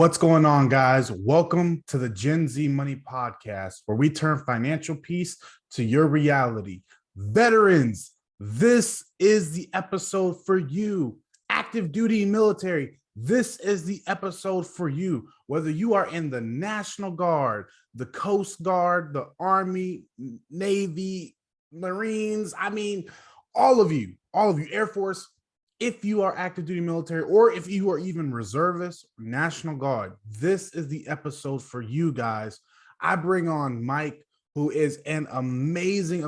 What's going on, guys? Welcome to the Gen Z Money Podcast, where we turn financial peace to your reality. Veterans, this is the episode for you. Active duty military, this is the episode for you. Whether you are in the National Guard, the Coast Guard, the Army, Navy, Marines, all of you, Air Force, if you are active duty military, or if you are even reservist, National Guard, this is the episode for you guys. I bring on Mike, who is an amazing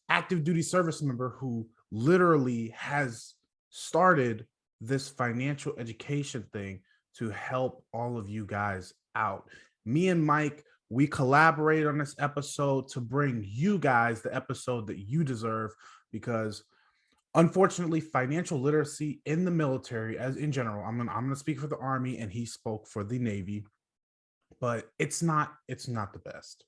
active duty service member who literally has started this financial education thing to help all of you guys out. Me and Mike, we collaborated on this episode to bring you guys the episode that you deserve, because unfortunately, financial literacy in the military, as in general, I'm gonna speak for the Army, and he spoke for the Navy, but it's not the best,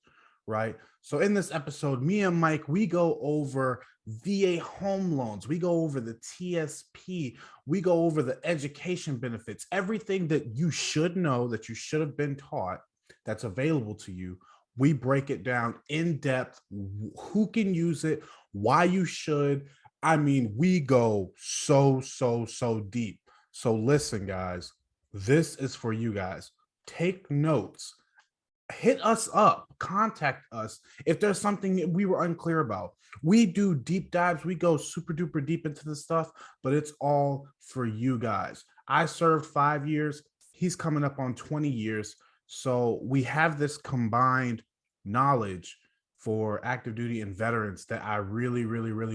right? So in this episode, me and Mike, we go over VA home loans, we go over the TSP, we go over the education benefits, everything that you should know, that you should have been taught, that's available to you. We break it down in depth, who can use it, why you should. We go so deep. So listen, guys, this is for you guys. Take notes, hit us up, contact us if there's something that we were unclear about. We do deep dives, we go super duper deep into the stuff, but it's all for you guys. I served 5 years. He's coming up on 20 years. So we have this combined knowledge for active duty and veterans that I really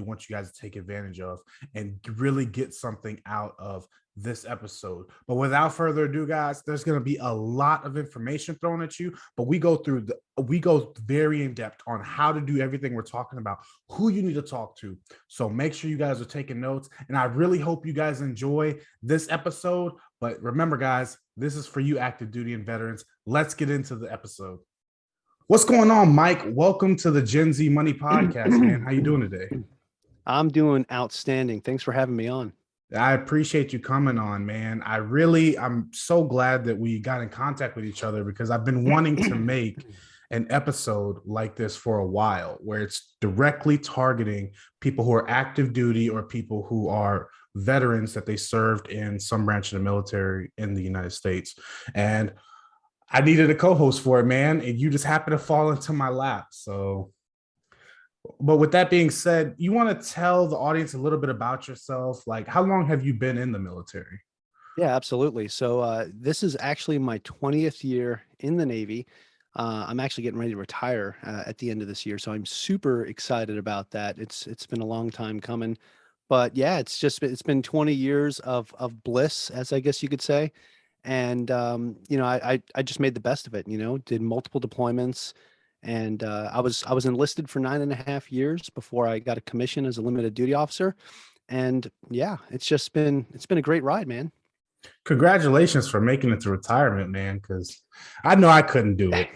want you guys to take advantage of and really get something out of this episode. But without further ado, guys, there's going to be a lot of information thrown at you, but we go very in depth on how to do everything we're talking about, who you need to talk to. So make sure you guys are taking notes, and I really hope you guys enjoy this episode. But remember, guys, this is for you active duty and veterans. Let's get into the episode. What's going on, Mike? Welcome to the Gen Z Money Podcast, man. How you doing today? I'm doing outstanding. Thanks for having me on. I appreciate you coming on, man. I'm so glad that we got in contact with each other, because I've been wanting to make an episode like this for a while, where it's directly targeting people who are active duty or people who are veterans that they served in some branch of the military in the United States. And I needed a co-host for it, man, and you just happen to fall into my lap. So, but with that being said, you want to tell the audience a little bit about yourself? Like, how long have you been in the military? Yeah, absolutely. So this is actually my 20th year in the Navy. I'm actually getting ready to retire at the end of this year, so I'm super excited about that. It's been a long time coming, but yeah, it's been 20 years of bliss, as I guess you could say. And I just made the best of it. Did multiple deployments, and I was enlisted for 9.5 years before I got a commission as a limited duty officer. And yeah, it's been a great ride, man. Congratulations for making it to retirement, man, because I know I couldn't do it.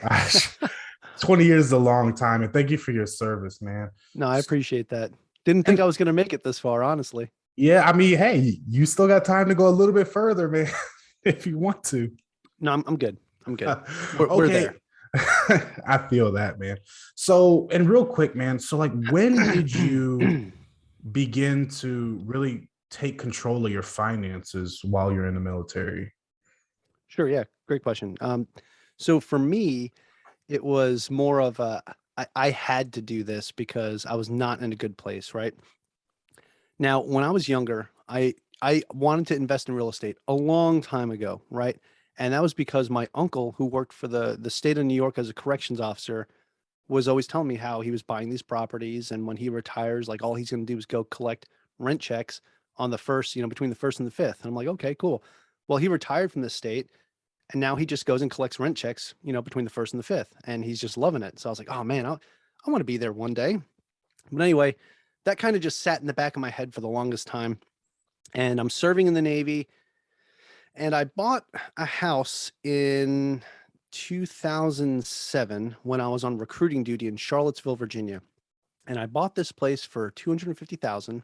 20 years is a long time, and thank you for your service, man. No, I appreciate that. Didn't think I was going to make it this far, honestly. Yeah, hey, you still got time to go a little bit further, man, if you want to. No, I'm good. I'm good. We're there. I feel that, man. So, and real quick, man. So, like, when did you begin to really take control of your finances while you're in the military? Sure. Yeah. Great question. So for me, it was more of I had to do this because I was not in a good place, right? Now, when I was younger, I wanted to invest in real estate a long time ago, right? And that was because my uncle, who worked for the state of New York as a corrections officer, was always telling me how he was buying these properties, and when he retires, like all he's going to do is go collect rent checks on the first, between the first and the fifth. And I'm like, okay, cool. Well, he retired from the state, and now he just goes and collects rent checks, between the first and the fifth, and he's just loving it. So I was like, oh man, I want to be there one day. But anyway, that kind of just sat in the back of my head for the longest time. And I'm serving in the Navy, and I bought a house in 2007 when I was on recruiting duty in Charlottesville, Virginia. And I bought this place for $250,000.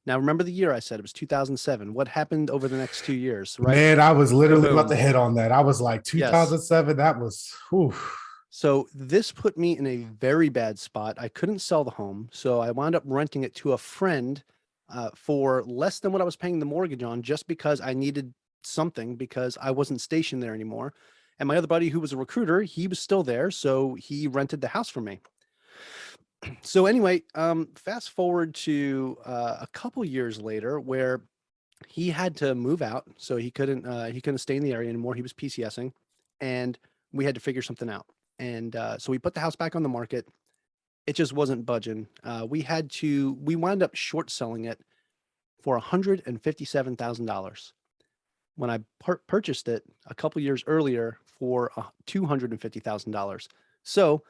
Now, remember the year I said it was 2007. What happened over the next 2 years, right? Man, I was literally about to Boom. hit on that. I was like Yes. 2007. That was, whew. So this put me in a very bad spot. I couldn't sell the home, so I wound up renting it to a friend for less than what I was paying the mortgage on, just because I needed something because I wasn't stationed there anymore. And my other buddy, who was a recruiter, he was still there, so he rented the house for me. So anyway, fast forward to a couple years later, where he had to move out, so he couldn't stay in the area anymore. He was PCSing, and we had to figure something out. And so we put the house back on the market. It just wasn't budging. We wound up short selling it for $157,000 when I purchased it a couple years earlier for $250,000. So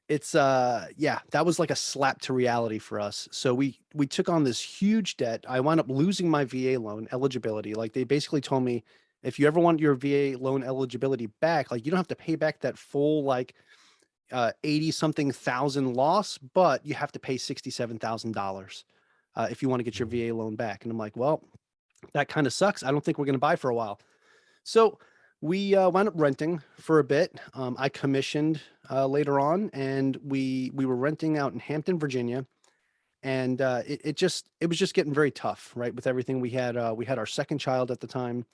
it's yeah, that was like a slap to reality for us. So we took on this huge debt. I wound up losing my VA loan eligibility. Like they basically told me, if you ever want your VA loan eligibility back, like you don't have to pay back that full like 80 something thousand loss, but you have to pay $67,000 if you want to get your VA loan back. And I'm like, well, that kind of sucks. I don't think we're going to buy for a while. So we wound up renting for a bit. I commissioned later on, and we were renting out in Hampton, Virginia, and it was just getting very tough, right? With everything we had our second child at the time,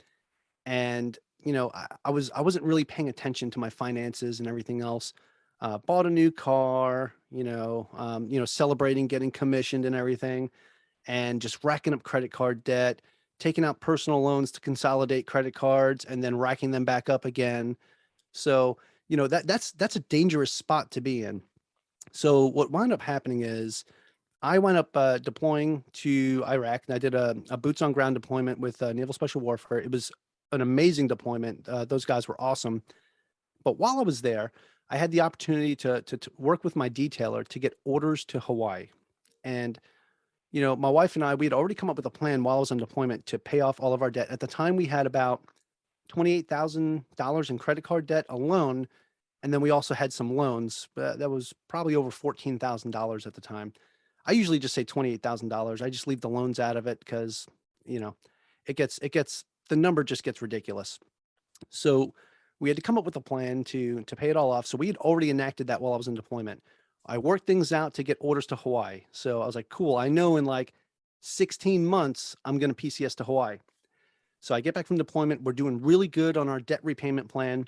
and I wasn't really paying attention to my finances and everything else. Bought a new car, celebrating getting commissioned and everything, and just racking up credit card debt, taking out personal loans to consolidate credit cards, and then racking them back up again. So, that's a dangerous spot to be in. So what wound up happening is I wound up deploying to Iraq, and I did a boots on ground deployment with Naval Special Warfare. It was an amazing deployment. Those guys were awesome. But while I was there, I had the opportunity to work with my detailer to get orders to Hawaii. And my wife and I, we had already come up with a plan while I was on deployment to pay off all of our debt. At the time, we had about $28,000 in credit card debt alone. And then we also had some loans, but that was probably over $14,000 at the time. I usually just say $28,000. I just leave the loans out of it because, you know, the number just gets ridiculous. So we had to come up with a plan to pay it all off. So we had already enacted that while I was in deployment. I worked things out to get orders to Hawaii. So I was like, cool, I know in like 16 months, I'm going to PCS to Hawaii. So I get back from deployment. We're doing really good on our debt repayment plan.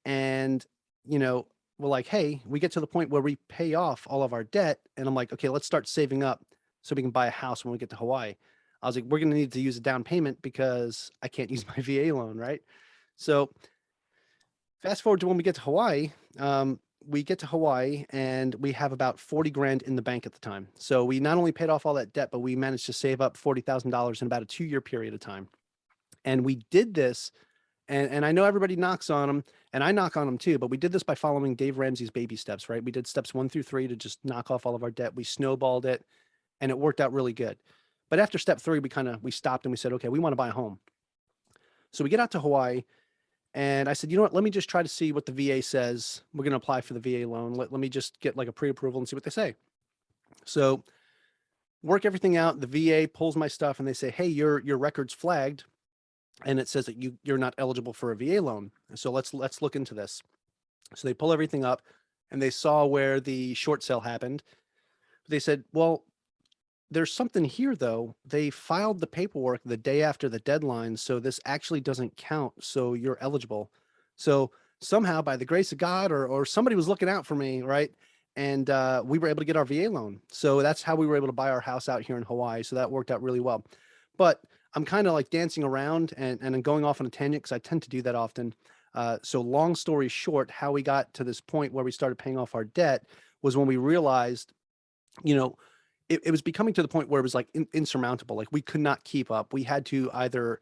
And, we're like, hey, we get to the point where we pay off all of our debt. And I'm like, okay, let's start saving up so we can buy a house when we get to Hawaii. I was like, we're going to need to use a down payment because I can't use my VA loan, right? So fast forward to when we get to Hawaii. We get to Hawaii and we have about 40 grand in the bank at the time. So we not only paid off all that debt, but we managed to save up $40,000 in about a 2-year period of time. And we did this, and I know everybody knocks on them, and I knock on them too, but we did this by following Dave Ramsey's baby steps, right? We did steps 1 through 3 to just knock off all of our debt. We snowballed it, and it worked out really good. But after step 3, we stopped and we said, okay, we want to buy a home. So we get out to Hawaii, and I said, you know what, let me just try to see what the VA says. We're going to apply for the VA loan. Let me just get like a pre-approval and see what they say. So work everything out. The VA pulls my stuff and they say, hey, your record's flagged. And it says that you're not eligible for a VA loan. So let's look into this. So they pull everything up and they saw where the short sale happened. They said, well, there's something here though. They filed the paperwork the day after the deadline. So this actually doesn't count. So you're eligible. So somehow by the grace of God or somebody was looking out for me, right? And we were able to get our VA loan. So that's how we were able to buy our house out here in Hawaii. So that worked out really well. But I'm kind of like dancing around and going off on a tangent because I tend to do that often. So long story short, how we got to this point where we started paying off our debt was when we realized, it was becoming to the point where it was like insurmountable. Like we could not keep up. We had to either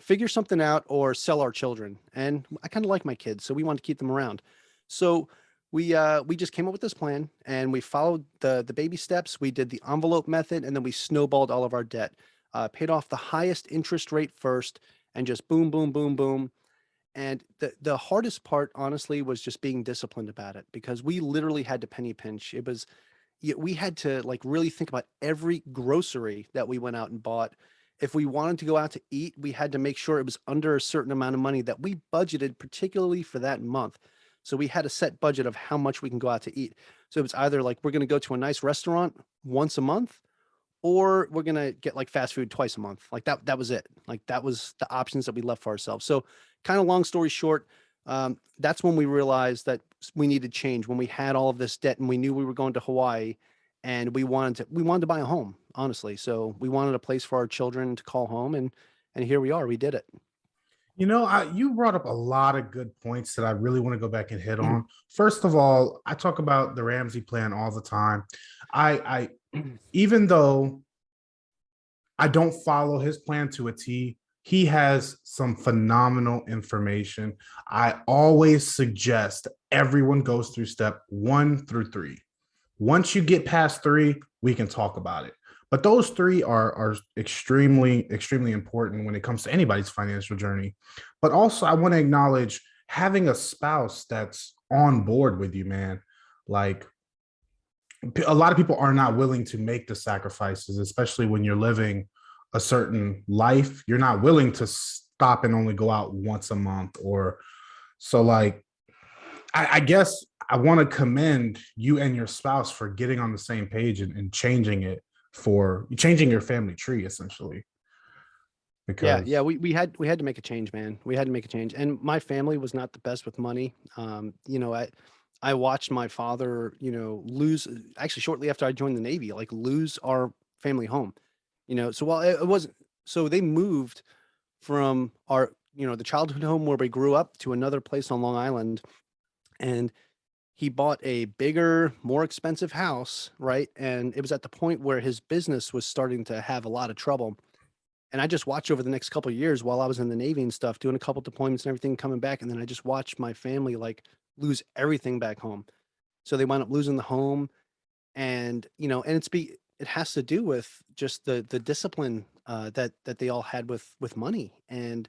figure something out or sell our children. And I kind of like my kids, so we wanted to keep them around. So we just came up with this plan and we followed the baby steps. We did the envelope method and then we snowballed all of our debt. Paid off the highest interest rate first and just boom, boom, boom, boom. And the hardest part, honestly, was just being disciplined about it because we literally had to penny pinch. we had to like really think about every grocery that we went out and bought. If we wanted to go out to eat, we had to make sure it was under a certain amount of money that we budgeted particularly for that month. So we had a set budget of how much we can go out to eat. So it was either like we're going to go to a nice restaurant once a month, or we're gonna get like fast food twice a month. Like that was it. Like that was the options that we left for ourselves. So kind of long story short, that's when we realized that we needed change, when we had all of this debt and we knew we were going to Hawaii and we wanted to buy a home, honestly. So we wanted a place for our children to call home, and here we are. We did it. You brought up a lot of good points that I really want to go back and hit on. First of all, I talk about the Ramsey plan all the time. I even though I don't follow his plan to a T, he has some phenomenal information. I always suggest everyone goes through step 1 through 3. Once you get past 3, we can talk about it. But those 3 are extremely important when it comes to anybody's financial journey. But also, I want to acknowledge having a spouse that's on board with you, man. Like, a lot of people are not willing to make the sacrifices, especially when you're living a certain life. You're not willing to stop and only go out once a month, or so. Like, I guess I want to commend you and your spouse for getting on the same page and changing your family tree essentially. Yeah, yeah, Because we had to make a change, man. We had to make a change. And my family was not the best with money. I watched my father, lose actually shortly after I joined the Navy, like lose our family home. So while it wasn't so they moved from our, the childhood home where we grew up to another place on Long Island, and he bought a bigger, more expensive house, right? And it was at the point where his business was starting to have a lot of trouble. And I just watched over the next couple of years while I was in the Navy and stuff, doing a couple deployments and everything, coming back, and then I just watched my family like lose everything back home. So they wound up losing the home, and and it has to do with just the discipline that they all had with money, and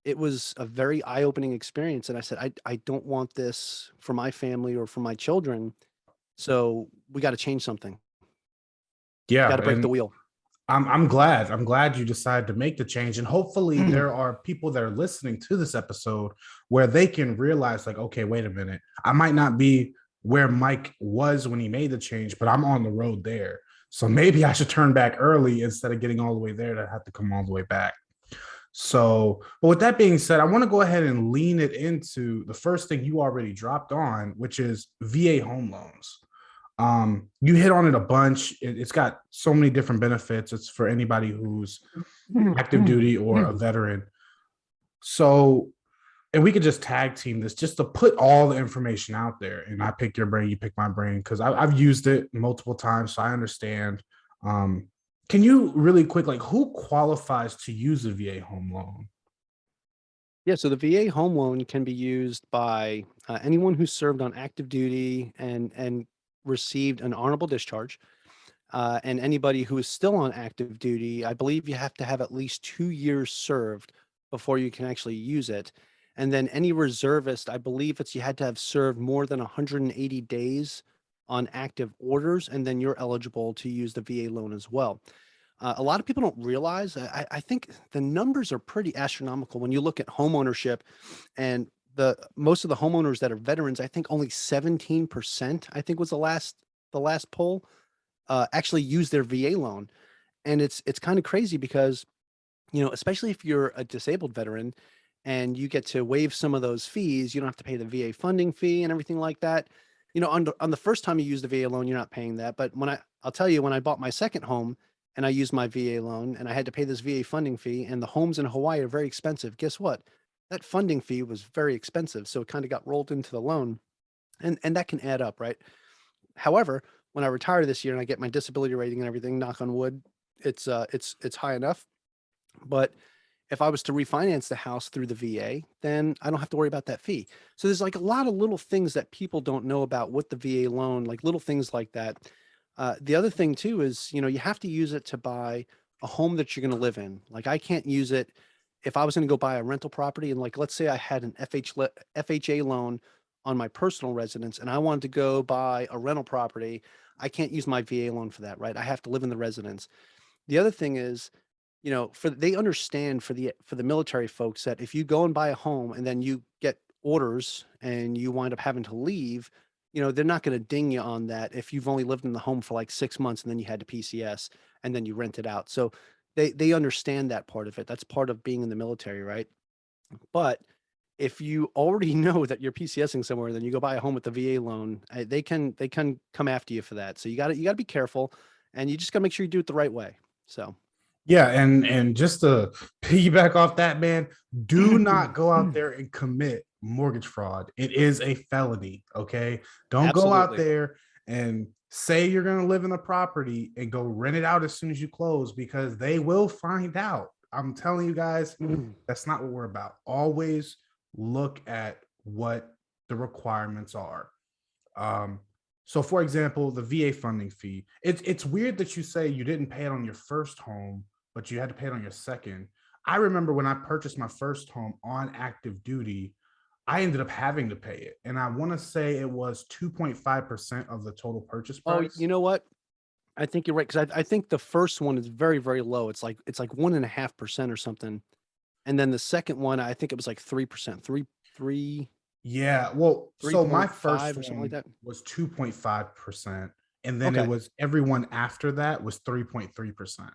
it was a very eye opening experience. And I said, I don't want this for my family or for my children, so we got to change something. Got yeah, to break the and wheel. I'm glad you decided to make the change, and hopefully there are people that are listening to this episode where they can realize, like, okay, wait a minute, I might not be where Mike was when he made the change, but I'm on the road there. So maybe I should turn back early instead of getting all the way there to have to come all the way back. So, but with that being said, I want to go ahead and lean it into the first thing you already dropped on, which is VA home loans. You hit on it a bunch. It's got so many different benefits. It's for anybody who's active duty or a veteran. So, and we could just tag team this just to put all the information out there. And I pick your brain, you pick my brain, because I've used it multiple times, so I understand. Um, can you really quick, like, who qualifies to use a VA home loan? Yeah, so the VA home loan can be used by anyone who served on active duty and received an honorable discharge, and anybody who is still on active duty. I believe you have to have at least 2 years served before you can actually use it. And then any reservist, I believe you had to have served more than 180 days on active orders, and then you're eligible to use the VA loan as well. A lot of people don't realize. I think the numbers are pretty astronomical when you look at home ownership, and the most of the homeowners that are veterans. I think only 17%. I think was the last poll actually use their VA loan, and it's kind of crazy because especially if you're a disabled veteran and you get to waive some of those fees, you don't have to pay the VA funding fee and everything like that. On the first time you use the VA loan, you're not paying that. But I'll tell you, when I bought my second home and I used my VA loan and I had to pay this VA funding fee, and the homes in Hawaii are very expensive. Guess what? That funding fee was very expensive. So it kind of got rolled into the loan, and that can add up, right? However, when I retire this year and I get my disability rating and everything, knock on wood, it's high enough. But if I was to refinance the house through the VA, then I don't have to worry about that fee. So there's like a lot of little things that people don't know about with the VA loan, like little things like that. The other thing too is, you have to use it to buy a home that you're going to live in. Like I can't use it if I was going to go buy a rental property, and like let's say I had an FHA loan on my personal residence and I wanted to go buy a rental property. I can't use my VA loan for that, right? I have to live in the residence. The other thing is, they understand for the military folks that if you go and buy a home and then you get orders and you wind up having to leave, they're not going to ding you on that if you've only lived in the home for like 6 months and then you had to PCS and then you rent it out. So they understand that part of it. That's part of being in the military, right? But if you already know that you're PCSing somewhere, then you go buy a home with the VA loan, they can come after you for that. So you got to be careful, and you just got to make sure you do it the right way. So. Yeah, and just to piggyback off that, man, do not go out there and commit mortgage fraud. It is a felony, okay? Don't go out Absolutely. there and say you're going to live in the property and go rent it out as soon as you close, because they will find out. I'm telling you guys, that's not what we're about. Always look at what the requirements are. Um, so for example, the VA funding fee. It's weird that you say you didn't pay it on your first home, but you had to pay it on your second. I remember when I purchased my first home on active duty, I ended up having to pay it. And I want to say it was 2.5% of the total purchase Oh, price. you know what? I think you're right, 'cause I think the first one is very, very low. It's like 1.5% or something, and then the second one, I think it was like 3%, 3 Yeah. Well, so my first 3.5 or something like one that. was 2.5%. And then it Okay. was everyone after that was 3.3%.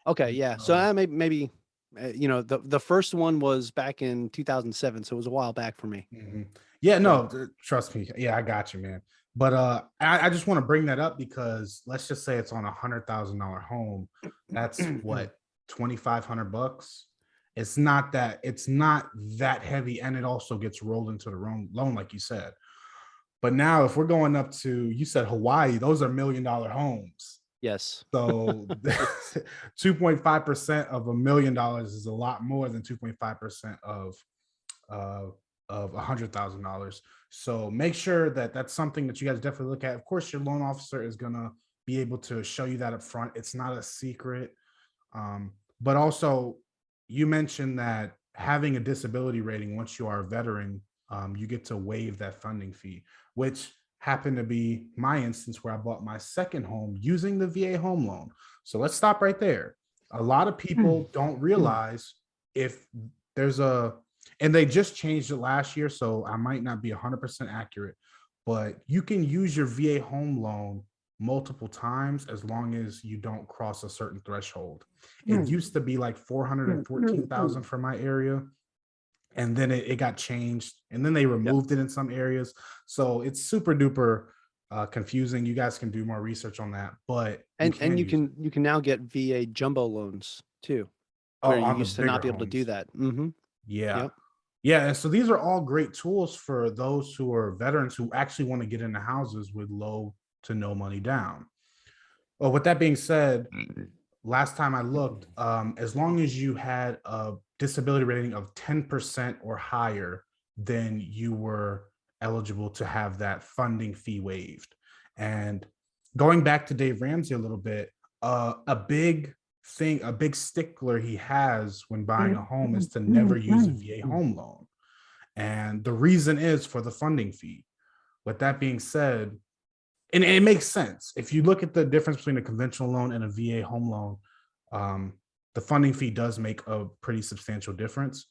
Okay, And yeah. So, so maybe, the first one was back in 2007, so it was a while back for me. mhm. Yeah, So. no, trust me. Yeah, I got you, man. But I just want to bring that up because let's just say it's on $100,000 home. That's what, 2,500 bucks. It's not that heavy, and it also gets rolled into the loan, like you said. But now, if we're going up to, you said Hawaii, those are $1 million homes. Yes. So 2.5% of $1 million is a lot more than 2.5% uh, of $100,000. So make sure that that's something that you guys definitely look at. Of course, your loan officer is gonna be able to show you that up front. It's not a secret. But also, you mentioned that having a disability rating once you are a veteran, you get to waive that funding fee, which happened to be my instance where I bought my second home using the VA home loan. So let's stop right there. A lot of people don't realize if there's a, and they just changed it last year, so I might not be 100% accurate, but you can use your VA home loan multiple times as long as you don't cross a certain threshold. It used to be like 414,000 for my area, and then it got changed, and then they Yep. removed it in some areas. So it's super duper confusing. You guys can do more research on that, but you And can you use it. can now get VA jumbo loans too, Oh, where you on the used to bigger not be able to do homes. that. Mhm. Yeah. Yep. Yeah. And so these are all great tools for those who are veterans who actually want to get into houses with low to no money down. Well, with that being said, last time I looked, as long as you had a disability rating of 10% or higher, then you were eligible to have that funding fee waived. And going back to Dave Ramsey a little bit, a big stickler he has when buying a home is to never use a VA home loan. And the reason is for the funding fee. With that being said, and it makes sense. If you look at the difference between a conventional loan and a VA home loan, um, the funding fee does make a pretty substantial difference.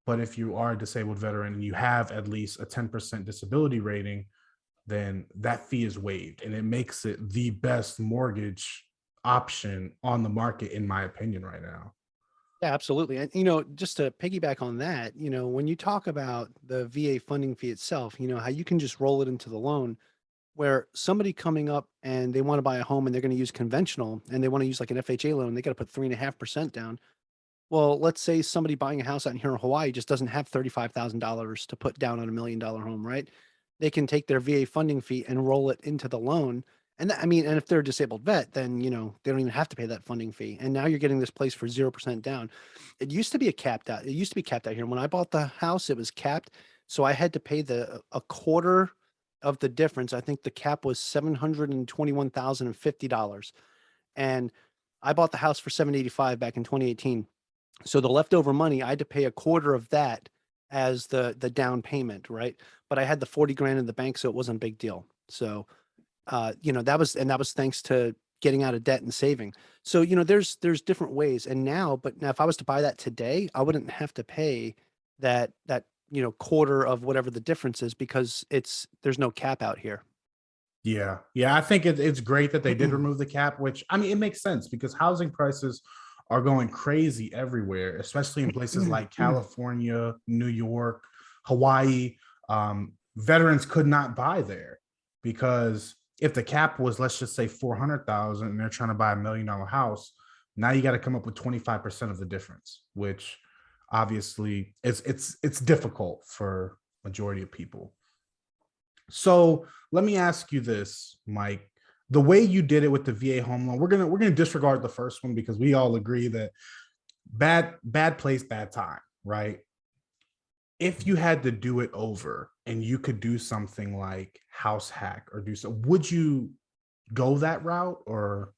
But if you are a disabled veteran and you have at least a 10% disability rating, then that fee is waived, and it makes it the best mortgage option on the market, in my opinion, right now. Yeah, absolutely. And just to piggyback on that, when you talk about the VA funding fee itself, how you can just roll it into the loan, where somebody coming up and they want to buy a home and they're going to use conventional and they want to use like an FHA loan, they got to put 3.5% down. Well, let's say somebody buying a house out here in Hawaii just doesn't have $35,000 to put down on $1 million home, right? They can take their VA funding fee and roll it into the loan. And I mean, and if they're a disabled vet, then they don't even have to pay that funding fee. And now you're getting this place for 0% down. It used to be It used to be capped out here. When I bought the house, it was capped. So I had to pay a quarter of the difference. I think the cap was $721,050. And I bought the house for 785 back in 2018. So the leftover money, I had to pay a quarter of that as the down payment, right? But I had the 40 grand in the bank, so it wasn't a big deal. So that was thanks to getting out of debt and saving. So, there's different ways. And but now if I was to buy that today, I wouldn't have to pay that, quarter of whatever the difference is because there's no cap out here. Yeah. Yeah. I think it's great that they did remove the cap, which I mean, it makes sense because housing prices are going crazy everywhere, especially in places like California, New York, Hawaii. Veterans could not buy there because if the cap was, let's just say 400,000 and they're trying to buy $1 million house, now you got to come up with 25% of the difference, which obviously it's difficult for majority of people. So let me ask you this, Mike. The way you did it with the VA home loan, we're gonna disregard the first one because we all agree that bad place, bad time, right? If you had to do it over and you could do something like house hack or do so, would you go that route or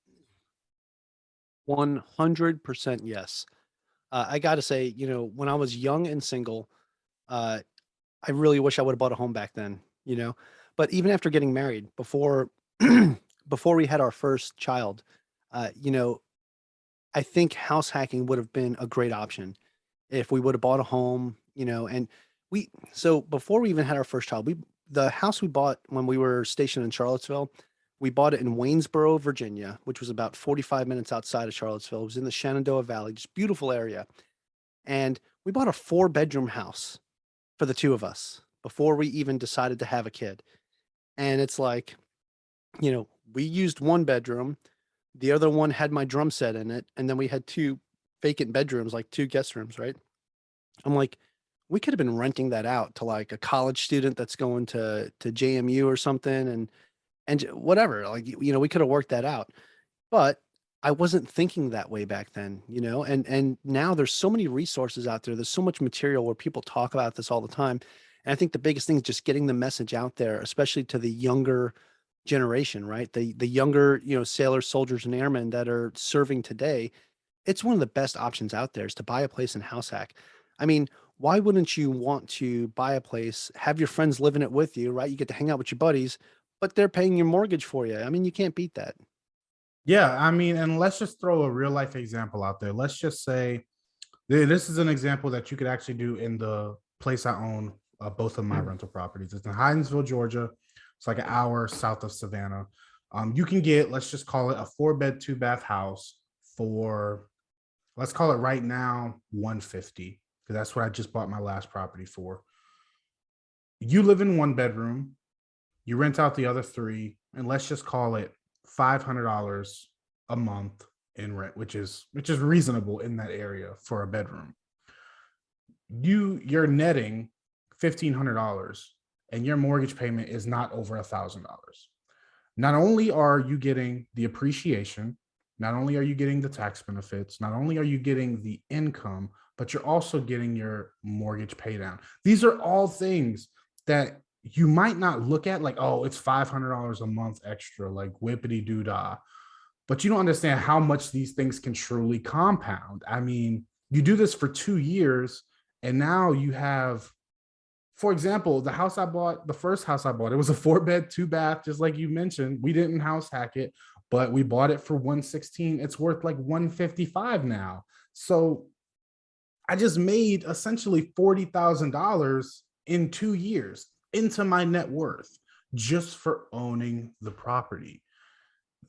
100% yes. I got to say, when I was young and single, uh, I really wish I would have bought a home back then. But even after getting married, before before we had our first child, uh, you know, I think house hacking would have been a great option if we would have bought a home. And so before we even had our first child, the house we bought when we were stationed in Charlottesville, we bought it in Waynesboro, Virginia, which was about 45 minutes outside of Charlottesville. It was in the Shenandoah Valley, just beautiful area. And we bought a 4-bedroom house for the two of us before we even decided to have a kid. And it's like, we used one bedroom, the other one had my drum set in it, and then we had two vacant bedrooms, like two guest rooms, right? I'm like, we could have been renting that out to like a college student that's going to JMU or something, and whatever. Like, we could have worked that out. But I wasn't thinking that way back then. And now there's so many resources out there. There's so much material where people talk about this all the time. And I think the biggest thing is just getting the message out there, especially to the younger generation, right? The younger, sailors, soldiers, and airmen that are serving today. It's one of the best options out there is to buy a place in house hack. I mean, why wouldn't you want to buy a place, have your friends live in it with you, right? You get to hang out with your buddies, but they're paying your mortgage for you. I mean, you can't beat that. yeah, I mean, and let's just throw a real life example out there. Let's just say this is an example that you could actually do in the place I own both of my rental properties. It's in Hyden'sville, Georgia. It's like an hour south of Savannah. You can get, let's just call it a 4-bed, 2-bath house for, let's call it right now, 150, because that's what I just bought my last property for. You live in 1 bedroom, you rent out the other three, and let's just call it $500 a month in rent, which is reasonable in that area for a bedroom. You're netting $1,500 and your mortgage payment is not over $1,000. Not only are you getting the appreciation, not only are you getting the tax benefits, not only are you getting the income, but you're also getting your mortgage pay down. These are all things that you might not look at like, oh, it's $500 a month extra, like whippity doo dah. But you don't understand how much these things can truly compound. I mean, you do this for 2 years, and now you have, for example, the house I bought, the first house I bought, it was a 4-bed, 2-bath, just like you mentioned. We didn't house hack it, but we bought it for 116. It's worth like 155 now. So I just made essentially $40,000 in 2 years into my net worth just for owning the property.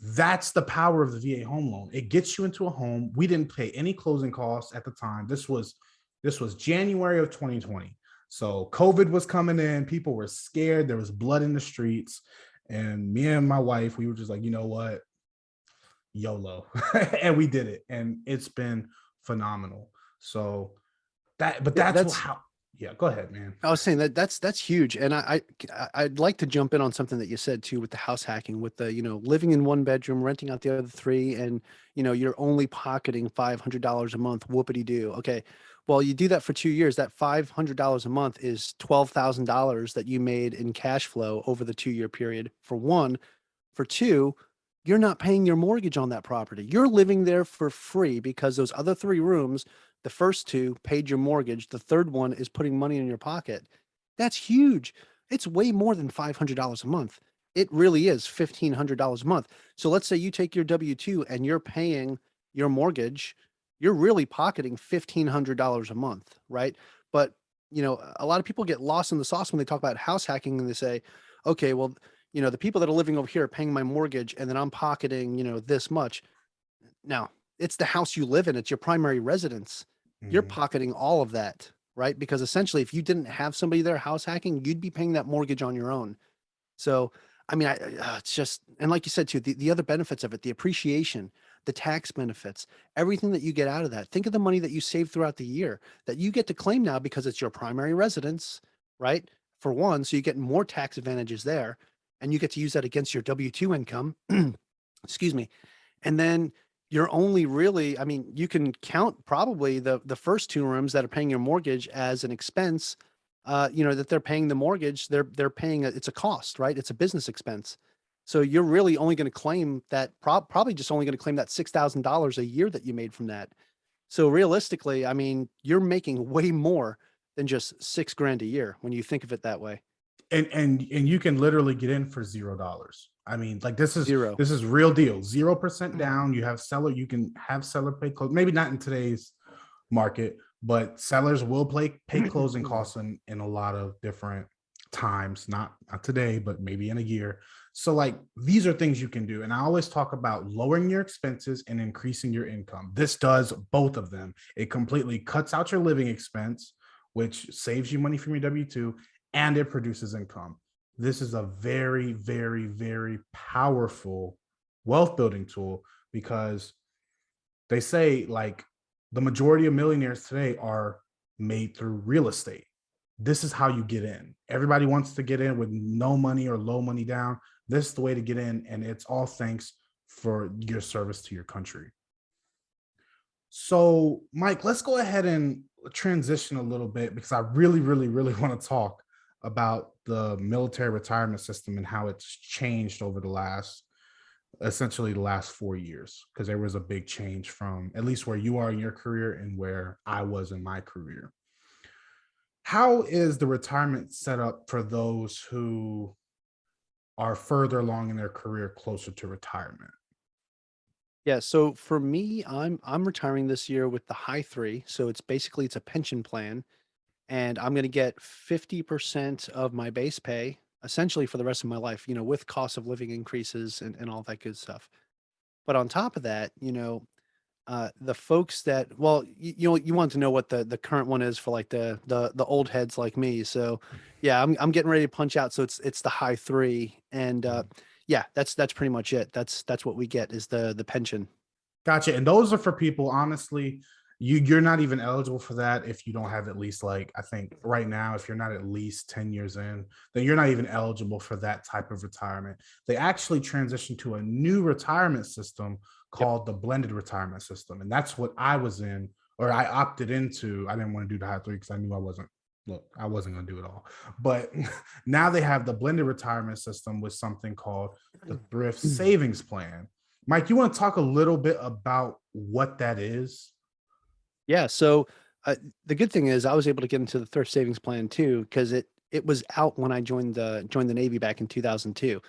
That's the power of the VA home loan. It gets you into a home. We didn't pay any closing costs at the time. This was January of 2020. So COVID was coming in. People were scared. There was blood in the streets. And me and my wife, we were just like, you know what? YOLO. And we did it. And it's been phenomenal. So but Yeah, that's that's how, yeah, go ahead, man. I was saying that's huge, and I'd like to jump in on something that you said too with the house hacking, with the living in one bedroom, renting out the other three, and you're only pocketing $500 a month. Whoopity doo. Okay, well you do that for 2 years. That $500 a month is $12,000 that you made in cash flow over the 2-year period. For one, for two, you're not paying your mortgage on that property. You're living there for free because those other three rooms, the first two paid your mortgage. The third one is putting money in your pocket. That's huge. It's way more than $500 a month. it really is $1,500 a month. So let's say you take your W-2 and you're paying your mortgage, you're really pocketing $1,500 a month, right? But a lot of people get lost in the sauce when they talk about house hacking and they say, okay, well, the people that are living over here are paying my mortgage and then I'm pocketing, this much. Now, it's the house you live in, it's your primary residence. You're Mhm. pocketing all of that, right? Because essentially, if you didn't have somebody there house hacking, you'd be paying that mortgage on your own. So, I mean, it's just, and like you said too, the other benefits of it, the appreciation, the tax benefits, everything that you get out of that. Think of the money that you save throughout the year that you get to claim now because it's your primary residence, right? For one, so you get more tax advantages there, and you get to use that against your W-2 income. Excuse me. And then you're only really, I mean, you can count probably the first two rooms that are paying your mortgage as an expense, that they're paying the mortgage, they're paying it's a cost, right? It's a business expense. So you're really only going to claim that probably just only going to claim that $6,000 a year that you made from that. So realistically, I mean, you're making way more than just 6 grand a year when you think of it that way. And you can literally get in for $0. I mean, like Zero. this is real deal. 0% down. You have seller, you can have seller pay close. Maybe not in today's market, but sellers will pay closing costs in a lot of different times, not today, but maybe in a year. So like these are things you can do. And I always talk about lowering your expenses and increasing your income. This does both of them. It completely cuts out your living expense, which saves you money from your W-2, and it produces income. This is a very, very, very powerful wealth building tool because they say like the majority of millionaires today are made through real estate. This is how you get in. Everybody wants to get in with no money or low money down. This is the way to get in, and it's all thanks for your service to your country. So, Mike, let's go ahead and transition a little bit because I really, really, really want to talk about the military retirement system and how it's changed over the last essentially the last 4 years, because there was a big change from at least where you are in your career and where I was in my career. How is the retirement set up for those who are further along in their career closer to retirement? Yeah, so for me, I'm retiring this year with the high three. So it's a pension plan, and I'm gonna get 50% of my base pay essentially for the rest of my life, with cost of living increases and all that good stuff. But on top of that, the folks that well, you want to know what the current one is for like the old heads like me. So yeah, I'm getting ready to punch out. So it's the high three. And Mhm. yeah, that's pretty much it. That's what we get is the pension. Gotcha. And those are for people, honestly, you're not even eligible for that if you don't have at least like I think right now, if you're not at least 10 years in, then you're not even eligible for that type of retirement. They actually transitioned to a new retirement system Yep. called the blended retirement system. And that's what I was in, or I opted into. I didn't want to do the high three because I knew I wasn't going to do it all. But now they have the blended retirement system with something called the Thrift Savings Plan. Mike, you want to talk a little bit about what that is? Yeah. So the good thing is I was able to get into the thrift savings plan too because it was out when I joined the Navy back in 2002.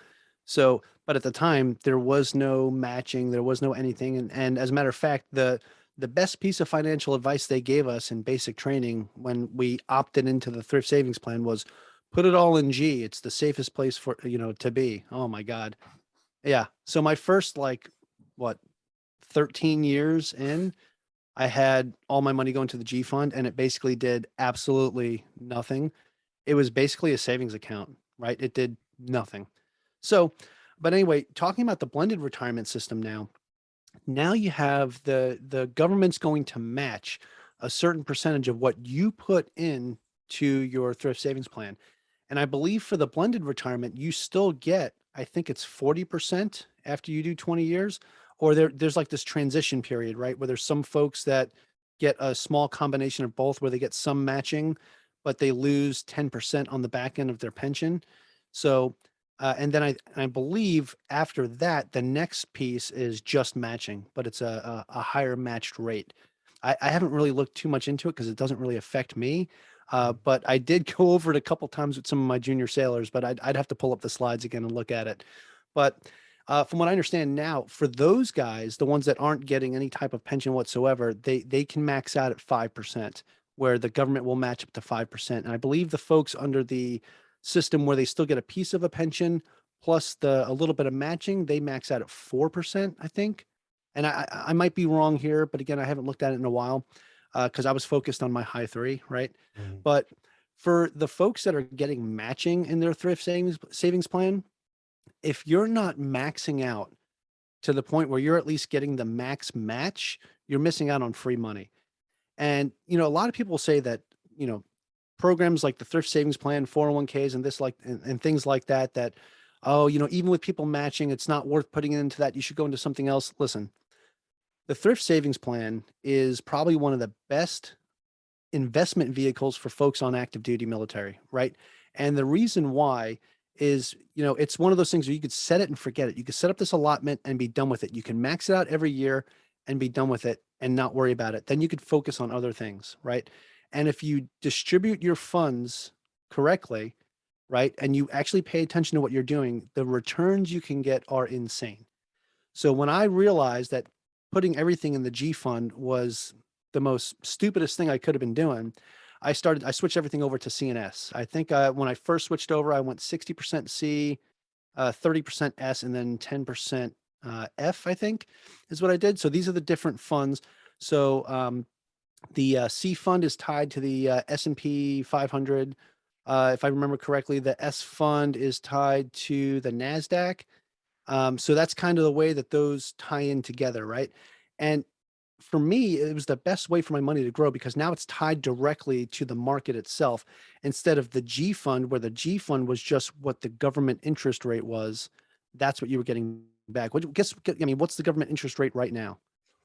So, but at the time there was no matching, there was no anything, and as a matter of fact, the best piece of financial advice they gave us in basic training when we opted into the thrift savings plan was put it all in G. It's the safest place for to be. Oh my God. Yeah. So my first like what 13 years in, I had all my money going to the G fund and it basically did absolutely nothing. It was basically a savings account, right? It did nothing. So, but anyway, talking about the blended retirement system now you have the government's going to match a certain percentage of what you put in to your thrift savings plan. And I believe for the blended retirement, you still get, I think it's 40% after you do 20 years, or there's like this transition period, right? Where there's some folks that get a small combination of both where they get some matching, but they lose 10% on the back end of their pension. So, and then I believe after that, the next piece is just matching, but it's a higher matched rate. I haven't really looked too much into it because it doesn't really affect me. But I did go over it a couple times with some of my junior sailors, but I'd have to pull up the slides again and look at it. But from what I understand now, for those guys, the ones that aren't getting any type of pension whatsoever, they can max out at 5%, where the government will match up to 5%. And I believe the folks under the system where they still get a piece of a pension plus a little bit of matching, they max out at 4%, I think. And I might be wrong here, but again, I haven't looked at it in a while because I was focused on my high three, right? Mhm. But for the folks that are getting matching in their thrift savings plan, if you're not maxing out to the point where you're at least getting the max match, you're missing out on free money. And, a lot of people say that, you know, programs like the thrift savings plan, 401ks and this and things like that, oh, even with people matching, it's not worth putting it into that. You should go into something else. Listen, the thrift savings plan is probably one of the best investment vehicles for folks on active duty military, right? And the reason why is, it's one of those things where you could set it and forget it. You could set up this allotment and be done with it. You can max it out every year and be done with it and not worry about it. Then you could focus on other things, right? And if you distribute your funds correctly, right, and you actually pay attention to what you're doing, the returns you can get are insane. So when I realized that putting everything in the G fund was the most stupidest thing I could have been doing, I switched everything over to CNS. I think when I first switched over, I went 60% C, 30% S, and then 10% F, I think is what I did. So these are the different funds. So the C fund is tied to the S&P 500. If I remember correctly, the S fund is tied to the NASDAQ. So that's kind of the way that those tie in together, right? And for me, it was the best way for my money to grow because now it's tied directly to the market itself instead of the G fund, where the G fund was just what the government interest rate was. That's what you were getting back. What's the government interest rate right now?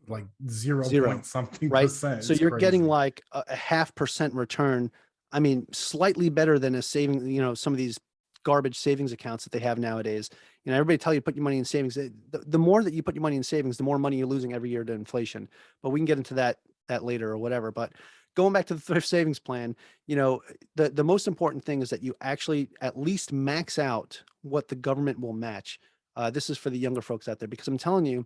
Like 0 Zero, point something right? percent. So It's you're getting crazy. like a 0.5% return. I mean, slightly better than a saving, some of these garbage savings accounts that they have nowadays. Everybody tell you put your money in savings. The more that you put your money in savings, the more money you're losing every year to inflation. But we can get into that later or whatever. But going back to the thrift savings plan, the most important thing is that you actually at least max out what the government will match. This is for the younger folks out there because I'm telling you,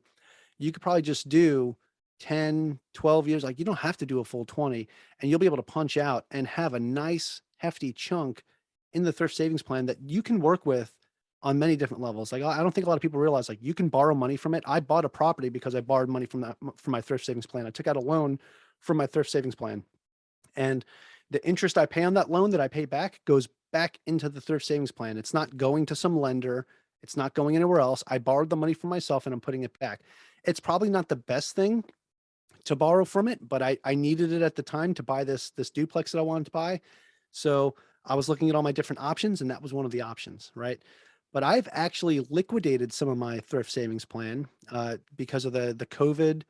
you could probably just do 10, 12 years. Like you don't have to do a full 20 and you'll be able to punch out and have a nice hefty chunk in the thrift savings plan that you can work with on many different levels. Like I don't think a lot of people realize like you can borrow money from it. I bought a property because I borrowed money from my thrift savings plan. I took out a loan from my thrift savings plan. And the interest I pay on that loan that I pay back goes back into the thrift savings plan. It's not going to some lender. It's not going anywhere else. I borrowed the money from myself and I'm putting it back. It's probably not the best thing to borrow from it, but I needed it at the time to buy this duplex that I wanted to buy. So I was looking at all my different options and that was one of the options, right? But I've actually liquidated some of my thrift savings plan because of the COVID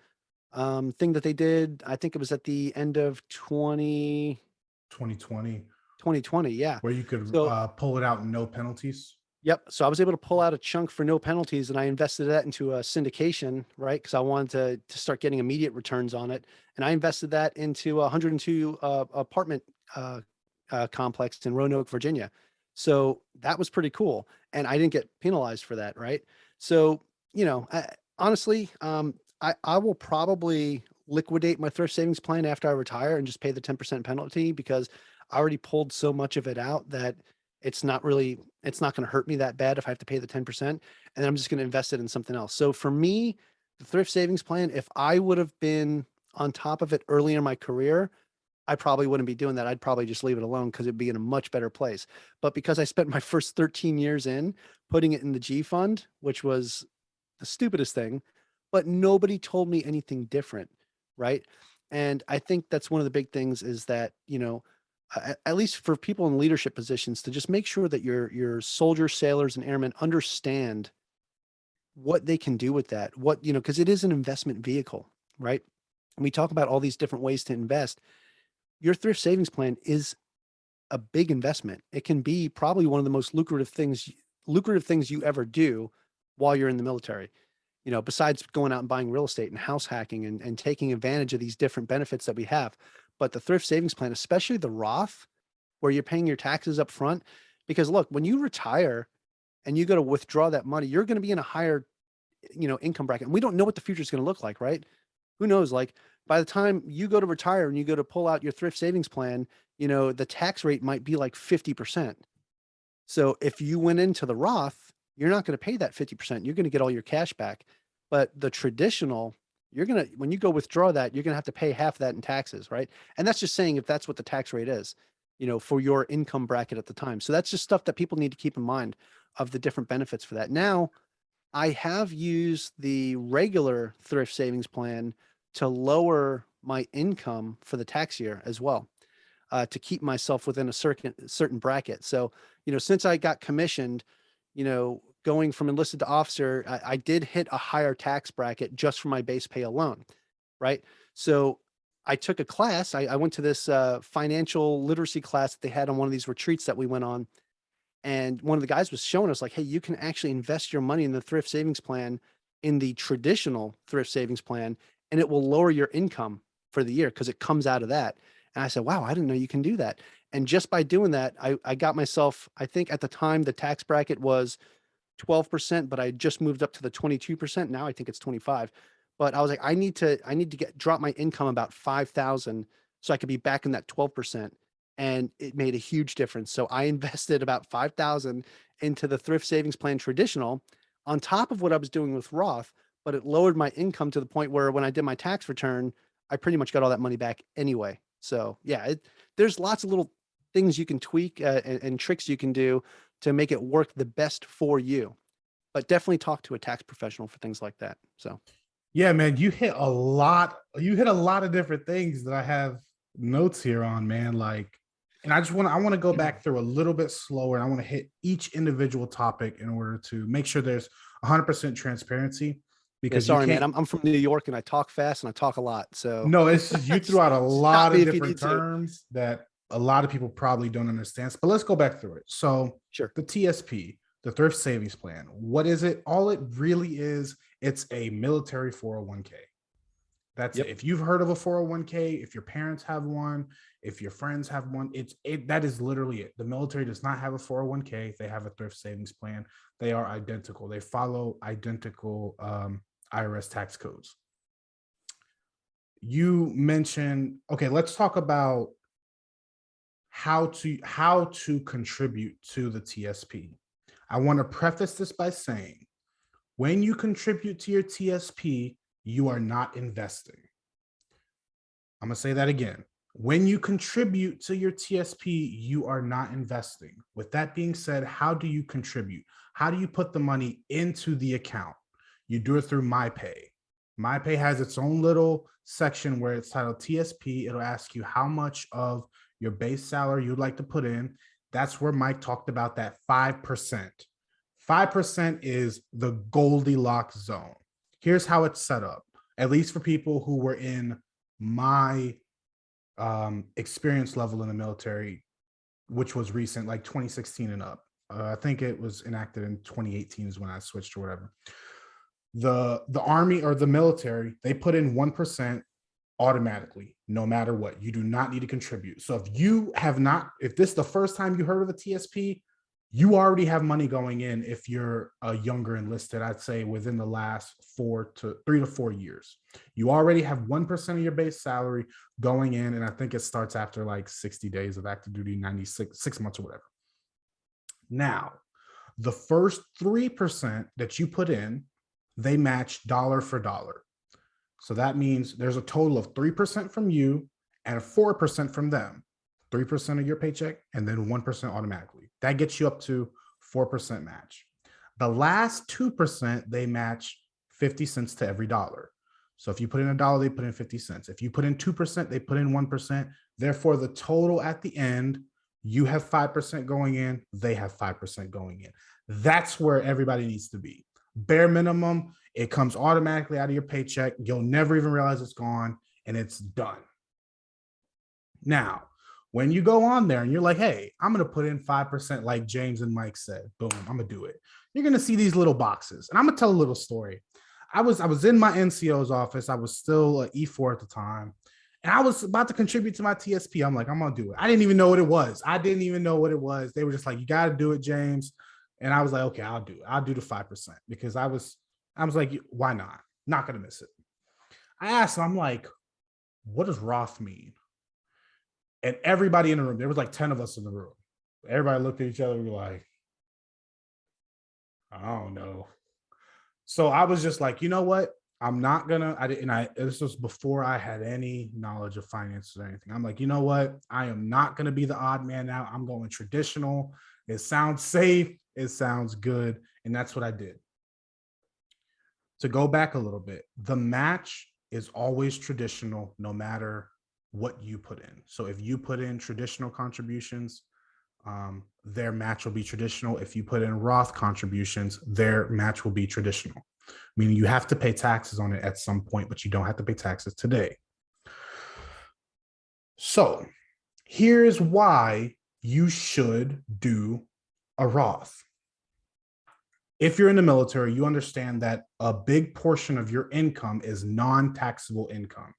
thing that they did. I think it was at the end of 2020, 2020. Yeah. where you could So, pull it out no penalties. yep. So I was able to pull out a chunk for no penalties and I invested that into a syndication, right? Because I wanted to start getting immediate returns on it. And I invested that into a 102 apartment complex in Roanoke, Virginia. So that was pretty cool. And I didn't get penalized for that, right? So, honestly, I will probably liquidate my thrift savings plan after I retire and just pay the 10% penalty because I already pulled so much of it out that it's not going to hurt me that bad if I have to pay the 10%. And then I'm just going to invest it in something else. So for me, the thrift savings plan, if I would have been on top of it earlier in my career, I probably wouldn't be doing that. I'd probably just leave it alone because it'd be in a much better place. But because I spent my first 13 years in putting it in the G fund, which was the stupidest thing, but nobody told me anything different. Right. And I think that's one of the big things is that, at least for people in leadership positions to just make sure that your soldiers, sailors, and airmen understand what they can do with that, because it is an investment vehicle, right? And we talk about all these different ways to invest. Your thrift savings plan is a big investment. It can be probably one of the most lucrative things you ever do while you're in the military. Besides going out and buying real estate and house hacking and taking advantage of these different benefits that we have. But the thrift savings plan, especially the Roth, where you're paying your taxes up front. Because look, when you retire and you go to withdraw that money, you're going to be in a higher, income bracket. And we don't know what the future is going to look like, right? Who knows? Like by the time you go to retire and you go to pull out your thrift savings plan, the tax rate might be like 50%. So if you went into the Roth, you're not going to pay that 50%. You're going to get all your cash back. But the traditional, when you go withdraw that, you're going to have to pay half of that in taxes, right? And that's just saying if that's what the tax rate is, for your income bracket at the time. So that's just stuff that people need to keep in mind of the different benefits for that. Now, I have used the regular thrift savings plan to lower my income for the tax year as well, to keep myself within a certain bracket. So, since I got commissioned, going from enlisted to officer, I did hit a higher tax bracket just for my base pay alone, right? So I took a class. I went to this financial literacy class that they had on one of these retreats that we went on. And one of the guys was showing us like, hey, you can actually invest your money in the thrift savings plan, in the traditional thrift savings plan, and it will lower your income for the year because it comes out of that. And I said, wow, I didn't know you can do that. And just by doing that, I got myself, I think at the time the tax bracket was 12%, but I just moved up to the 22%. Now I think it's 25. But I was like, I need to drop my income about 5,000 so I could be back in that 12%. And it made a huge difference. So I invested about 5,000 into the thrift savings plan traditional on top of what I was doing with Roth, but it lowered my income to the point where when I did my tax return, I pretty much got all that money back anyway. So yeah, there's lots of little things you can tweak and tricks you can do to make it work the best for you. But definitely talk to a tax professional for things like that. So Yeah, man, you hit a lot. You hit a lot of different things that I have notes here on, man. Like, and I want to go back through a little bit slower. And I want to hit each individual topic in order to make sure there's 100% transparency yeah, because you sorry, man. can't. I'm from New York and I talk fast and I talk a lot. So No, it's just you threw out a stop lot me of if you different need to. terms that a lot of people probably don't understand. But let's go back through it. So Sure. the TSP, the Thrift Savings Plan, what is it? All it really is, it's a military 401k. That's it. Yep. If you've heard of a 401k, if your parents have one, if your friends have one, that is literally it. The military does not have a 401k. They have a thrift savings plan. They are identical. They follow identical IRS tax codes. You mentioned, okay, let's talk about how to contribute to the TSP. I want to preface this by saying when you contribute to your TSP, you are not investing. I'm going to say that again. When you contribute to your TSP, you are not investing. With that being said, how do you contribute? How do you put the money into the account? You do it through MyPay. MyPay has its own little section where it's titled TSP. It'll ask you how much of your base salary you'd like to put in. That's where Mike talked about that 5%. 5% is the Goldilocks zone. Here's how it's set up, at least for people who were in my experience level in the military, which was recent, like 2016 and up. I think it was enacted in 2018 is when I switched or whatever. The army or the military, they put in 1% automatically, no matter what. You do not need to contribute. So if this is the first time you heard of a TSP, you already have money going in. If you're a younger enlisted, I'd say within the last 3 to 4 years, you already have 1% of your base salary going in. And I think it starts after like 60 days of active duty, 6 months or whatever. Now, the first 3% that you put in, they match dollar for dollar. So that means there's a total of 3% from you and 4% from them. 3% of your paycheck and then 1% automatically. That gets you up to 4% match. The last 2%, they match 50 cents to every dollar. So if you put in $1, they put in 50 cents. If you put in 2%, they put in 1%. Therefore, the total at the end, you have 5% going in, they have 5% going in. That's where everybody needs to be. Bare minimum, it comes automatically out of your paycheck. You'll never even realize it's gone and it's done. Now, when you go on there and you're like, hey, I'm going to put in 5% like James and Mike said, boom, I'm going to do it. You're going to see these little boxes. And I'm going to tell a little story. I was in my NCO's office. I was still an E4 at the time. And I was about to contribute to my TSP. I'm like, I'm gonna do it. I didn't even know what it was. I didn't even know what it was. They were just like, you got to do it, James. And I was like, okay, I'll do it. I'll do the 5% because I was like, why not? Not gonna miss it. I asked him, I'm like, what does Roth mean? And everybody in the room, there was like 10 of us in the room. Everybody looked at each other. We were like, I don't know. So I was just like, you know what? I'm not gonna. I didn't. This was before I had any knowledge of finances or anything. I'm like, you know what? I am not gonna be the odd man out. I'm going traditional. It sounds safe. It sounds good, and that's what I did. To go back a little bit, the match is always traditional, no matter what you put in. So if you put in traditional contributions, their match will be traditional. If you put in Roth contributions, their match will be traditional, meaning you have to pay taxes on it at some point, but you don't have to pay taxes today. So here's why you should do a Roth. If you're in the military, you understand that a big portion of your income is non-taxable income.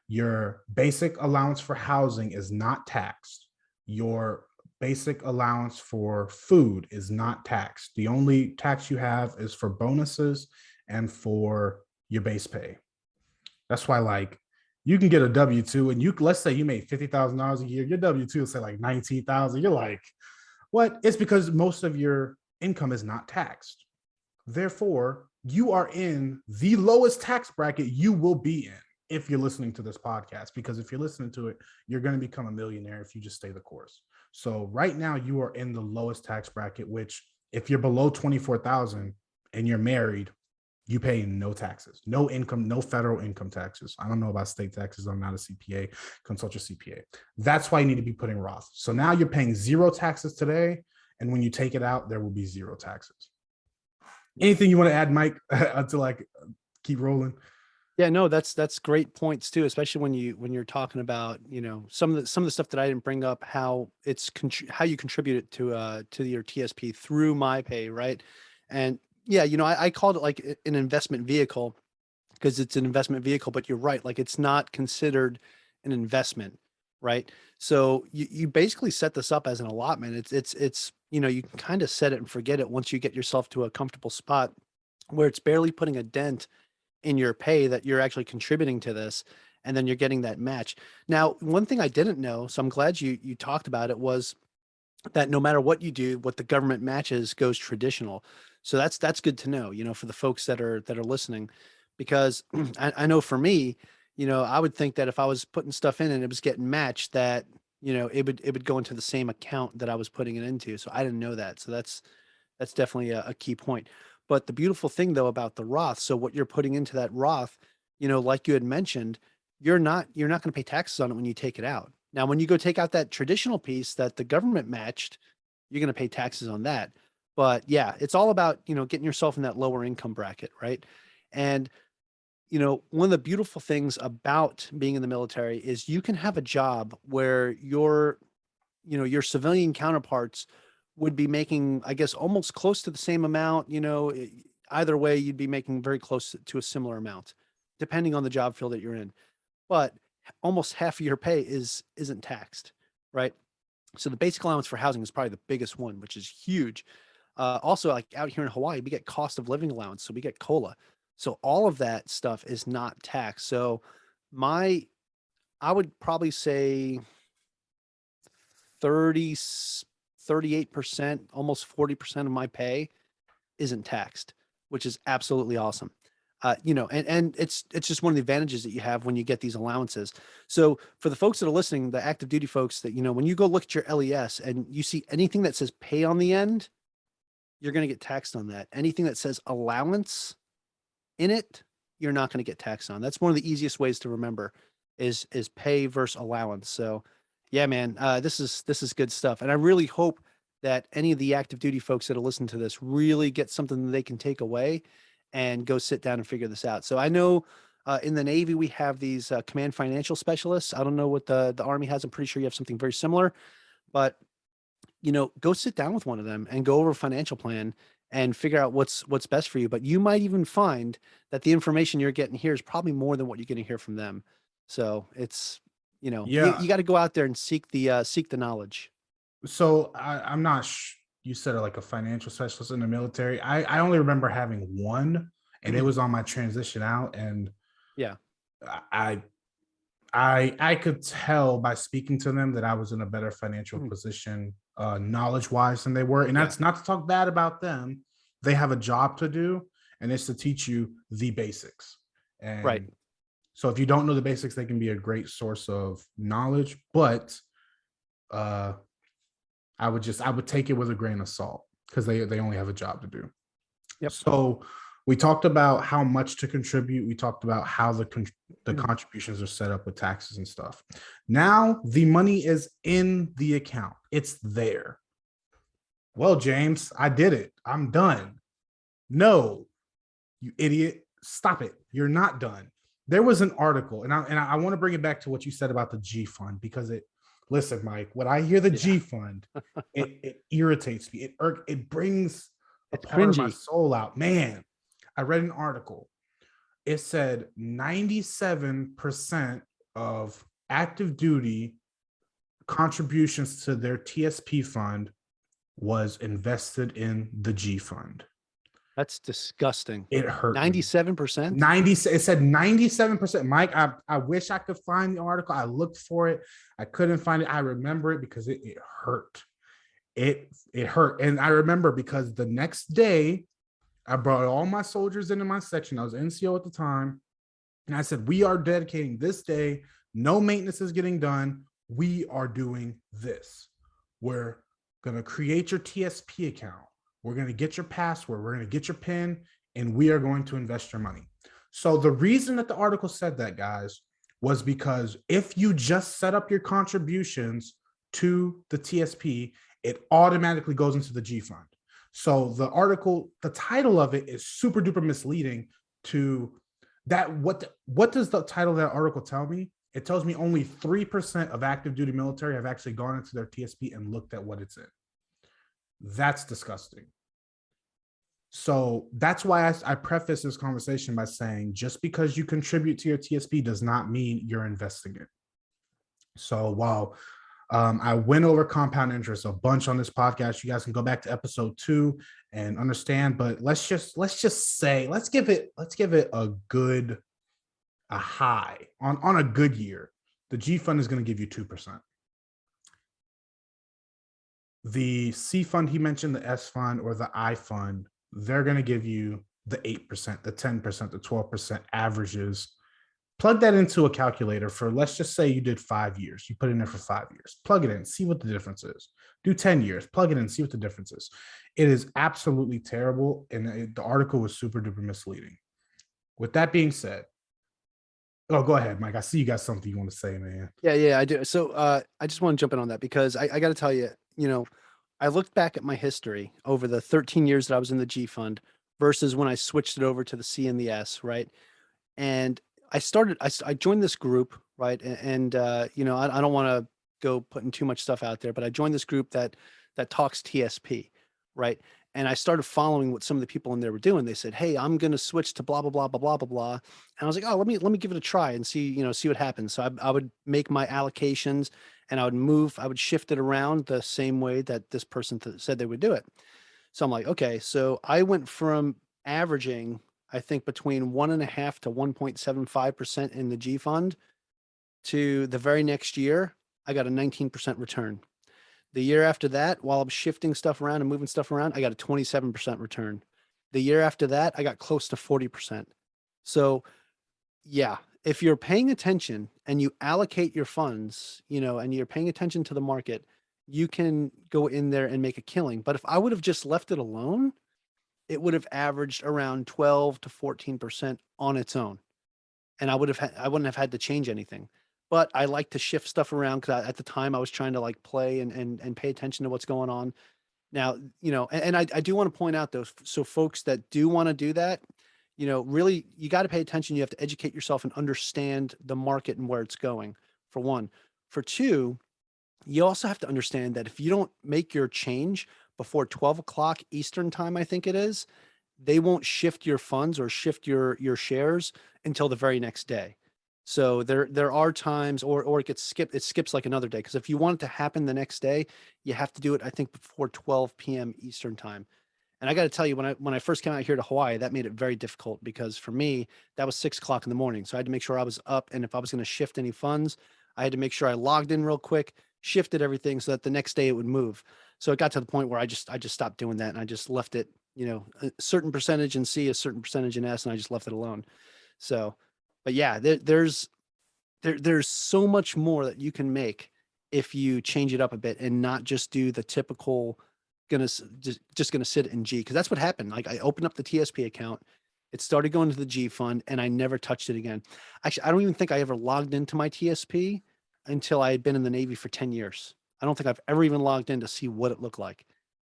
Your basic allowance for housing is not taxed. Your basic allowance for food is not taxed. The only tax you have is for bonuses and for your base pay. That's why, like, you can get a W-2 and let's say you made $50,000 a year, your W-2 will say like 19,000. You're like, what? It's because most of your income is not taxed. Therefore, you are in the lowest tax bracket you will be in if you're listening to this podcast, because if you're listening to it, you're going to become a millionaire if you just stay the course. So right now you are in the lowest tax bracket, which if you're below 24,000 and you're married, you pay no taxes, no income, no federal income taxes. I don't know about state taxes. I'm not a CPA, consult your CPA. That's why you need to be putting Roth. So now you're paying zero taxes today. And when you take it out, there will be zero taxes. Anything you want to add, Mike, until I keep rolling? Yeah, no, that's great points too, especially when you're talking about, some of the stuff that I didn't bring up, how how you contribute it to your TSP through MyPay, right? And yeah, I called it like an investment vehicle because it's an investment vehicle, but you're right, like it's not considered an investment, right? So you basically set this up as an allotment. It's you can kind of set it and forget it once you get yourself to a comfortable spot where it's barely putting a dent in your pay that you're actually contributing to this, and then you're getting that match. Now, one thing I didn't know, so I'm glad you talked about it, was that no matter what you do, what the government matches goes traditional. So that's good to know, for the folks that are listening, because I know for me, I would think that if I was putting stuff in and it was getting matched, that it would go into the same account that I was putting it into. So I didn't know that. So that's definitely a key point. But the beautiful thing though about the Roth, so what you're putting into that Roth, like you had mentioned, you're not going to pay taxes on it when you take it out. Now, when you go take out that traditional piece that the government matched, you're going to pay taxes on that. But yeah, it's all about, getting yourself in that lower income bracket, right? And, one of the beautiful things about being in the military is you can have a job where your civilian counterparts would be making, I guess, almost close to the same amount, either way, you'd be making very close to a similar amount, depending on the job field that you're in. But almost half of your pay isn't taxed, right? So the basic allowance for housing is probably the biggest one, which is huge. Also, like out here in Hawaii, we get cost of living allowance, so we get COLA. So all of that stuff is not taxed. So my, I would probably say 30, 38%, almost 40% of my pay isn't taxed, which is absolutely awesome. And it's just one of the advantages that you have when you get these allowances. So for the folks that are listening, the active duty folks, that when you go look at your LES and you see anything that says pay on the end, you're going to get taxed on that. Anything that says allowance in it, you're not going to get taxed on. That's one of the easiest ways to remember is pay versus allowance. So yeah, man, this is good stuff. And I really hope that any of the active duty folks that are listening to this really get something that they can take away and go sit down and figure this out. So I know in the Navy, we have these command financial specialists. I don't know what the Army has. I'm pretty sure you have something very similar, but go sit down with one of them and go over a financial plan and figure out what's best for you. But you might even find that the information you're getting here is probably more than what you're going to hear from them. So it's, Yeah. you got to go out there and seek the knowledge. So I'm not. You said like a financial specialist in the military. I only remember having one, and it was on my transition out, and Yeah. I I could tell by speaking to them that I was in a better financial Mhm. position, knowledge wise than they were. And Yeah. that's not to talk bad about them. They have a job to do, and it's to teach you the basics. Right. And so if you don't know the basics, they can be a great source of knowledge. But uh, I would take it with a grain of salt because they only have a job to do. Yep. So we talked about how much to contribute. We talked about how the Mhm. contributions are set up with taxes and stuff. Now the money is in the account. It's there. Well, James, I did it. I'm done. No, you idiot. Stop it. You're not done. There was an article, and I want to bring it back to what you said about the G fund because it listen, Mike, when I hear the Yeah. G fund, it irritates me. It brings a It's part of my cringy. soul out. Man, I read an article. It said 97% of active duty contributions to their TSP fund was invested in the G fund. That's disgusting. It hurt me. 97%? 90, it said 97%. Mike, I wish I could find the article. I looked for it. I couldn't find it. I remember it because it hurt. It hurt. And I remember because the next day I brought all my soldiers into my section. I was NCO at the time. And I said, we are dedicating this day. No maintenance is getting done. We are doing this. We're going to create your TSP account. We're going to get your password. We're going to get your PIN, and we are going to invest your money. So the reason that the article said that, guys, was because if you just set up your contributions to the TSP, it automatically goes into the G fund. So the article, the title of it is super duper misleading to that. What does the title of that article tell me? It tells me only 3% of active duty military have actually gone into their TSP and looked at what it's in. That's disgusting. So that's why I preface this conversation by saying just because you contribute to your TSP does not mean you're investing it. So while I went over compound interest a bunch on this podcast, you guys can go back to episode 2 and understand. But let's just say let's give it a high on a good year. The G fund is going to give you 2%. The C fund he mentioned, the S fund or the I fund, they're going to give you the 8%, the 10%, the 12% averages. Plug that into a calculator for, let's just say you did 5 years. You put in there for 5 years. Plug it in, see what the difference is. Do 10 years, plug it in, see what the difference is. It is absolutely terrible. And the article was super duper misleading. With that being said, oh, go ahead, Mike. I see you got something you want to say, man. Yeah, I do. So I just want to jump in on that because I got to tell you, I looked back at my history over the 13 years that I was in the G fund versus when I switched it over to the C and the S, right? And I joined this group, right? And I don't want to go putting too much stuff out there, but I joined this group that talks TSP, right? And I started following what some of the people in there were doing. They said, "Hey, I'm going to switch to blah blah blah blah blah blah blah," and I was like, "Oh, let me give it a try and see see what happens." So I would make my allocations and I would shift it around the same way that this person said they would do it. So I'm like, okay, so I went from averaging, I think between 1.5 to 1.75% in the G fund to the very next year, I got a 19% return. The year after that, while I'm shifting stuff around and moving stuff around, I got a 27% return. The year after that, I got close to 40%. So yeah, if you're paying attention and you allocate your funds, and you're paying attention to the market, you can go in there and make a killing. But if I would have just left it alone, it would have averaged around 12 to 14% on its own. And I wouldn't have had to change anything. But I like to shift stuff around because at the time I was trying to like play and pay attention to what's going on. Now, and I do want to point out though, so folks that do want to do that, really you got to pay attention. You have to educate yourself and understand the market and where it's going, for one. For two, you also have to understand that if you don't make your change before 12 o'clock Eastern time, I think it is, they won't shift your funds or shift your shares until the very next day. So there are times, or it gets skipped. It skips like another day, because if you want it to happen the next day, you have to do it, I think, before 12 p.m. Eastern time. And I got to tell you, when I first came out here to Hawaii, that made it very difficult, because for me, that was 6 o'clock in the morning. So I had to make sure I was up. And if I was going to shift any funds, I had to make sure I logged in real quick, shifted everything so that the next day it would move. So it got to the point where I just stopped doing that, and I just left it, a certain percentage in C, a certain percentage in S, and I just left it alone. So, but yeah, there's so much more that you can make if you change it up a bit and not just do the typical just gonna sit in G, because that's what happened. Like, I opened up the TSP account, it started going to the G fund, and I never touched it again. Actually, I don't even think I ever logged into my TSP until I had been in the Navy for 10 years. I don't think I've ever even logged in to see what it looked like.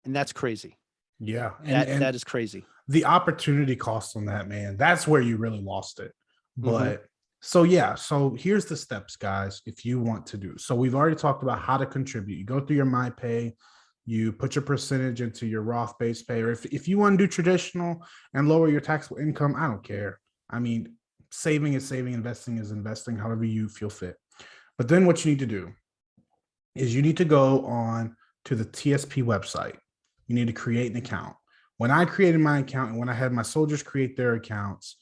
And that's crazy. Yeah. That is crazy. The opportunity cost on that, man, that's where you really lost it. Mhm. But so yeah, so here's the steps, guys, if you want to do. So we've already talked about how to contribute. You go through your MyPay, you put your percentage into your Roth base pay, or if you want to do traditional and lower your taxable income, I don't care. I mean, saving is saving, investing is investing, however you feel fit. But then what you need to do is you need to go on to the TSP website. You need to create an account. When I created my account and when I had my soldiers create their accounts,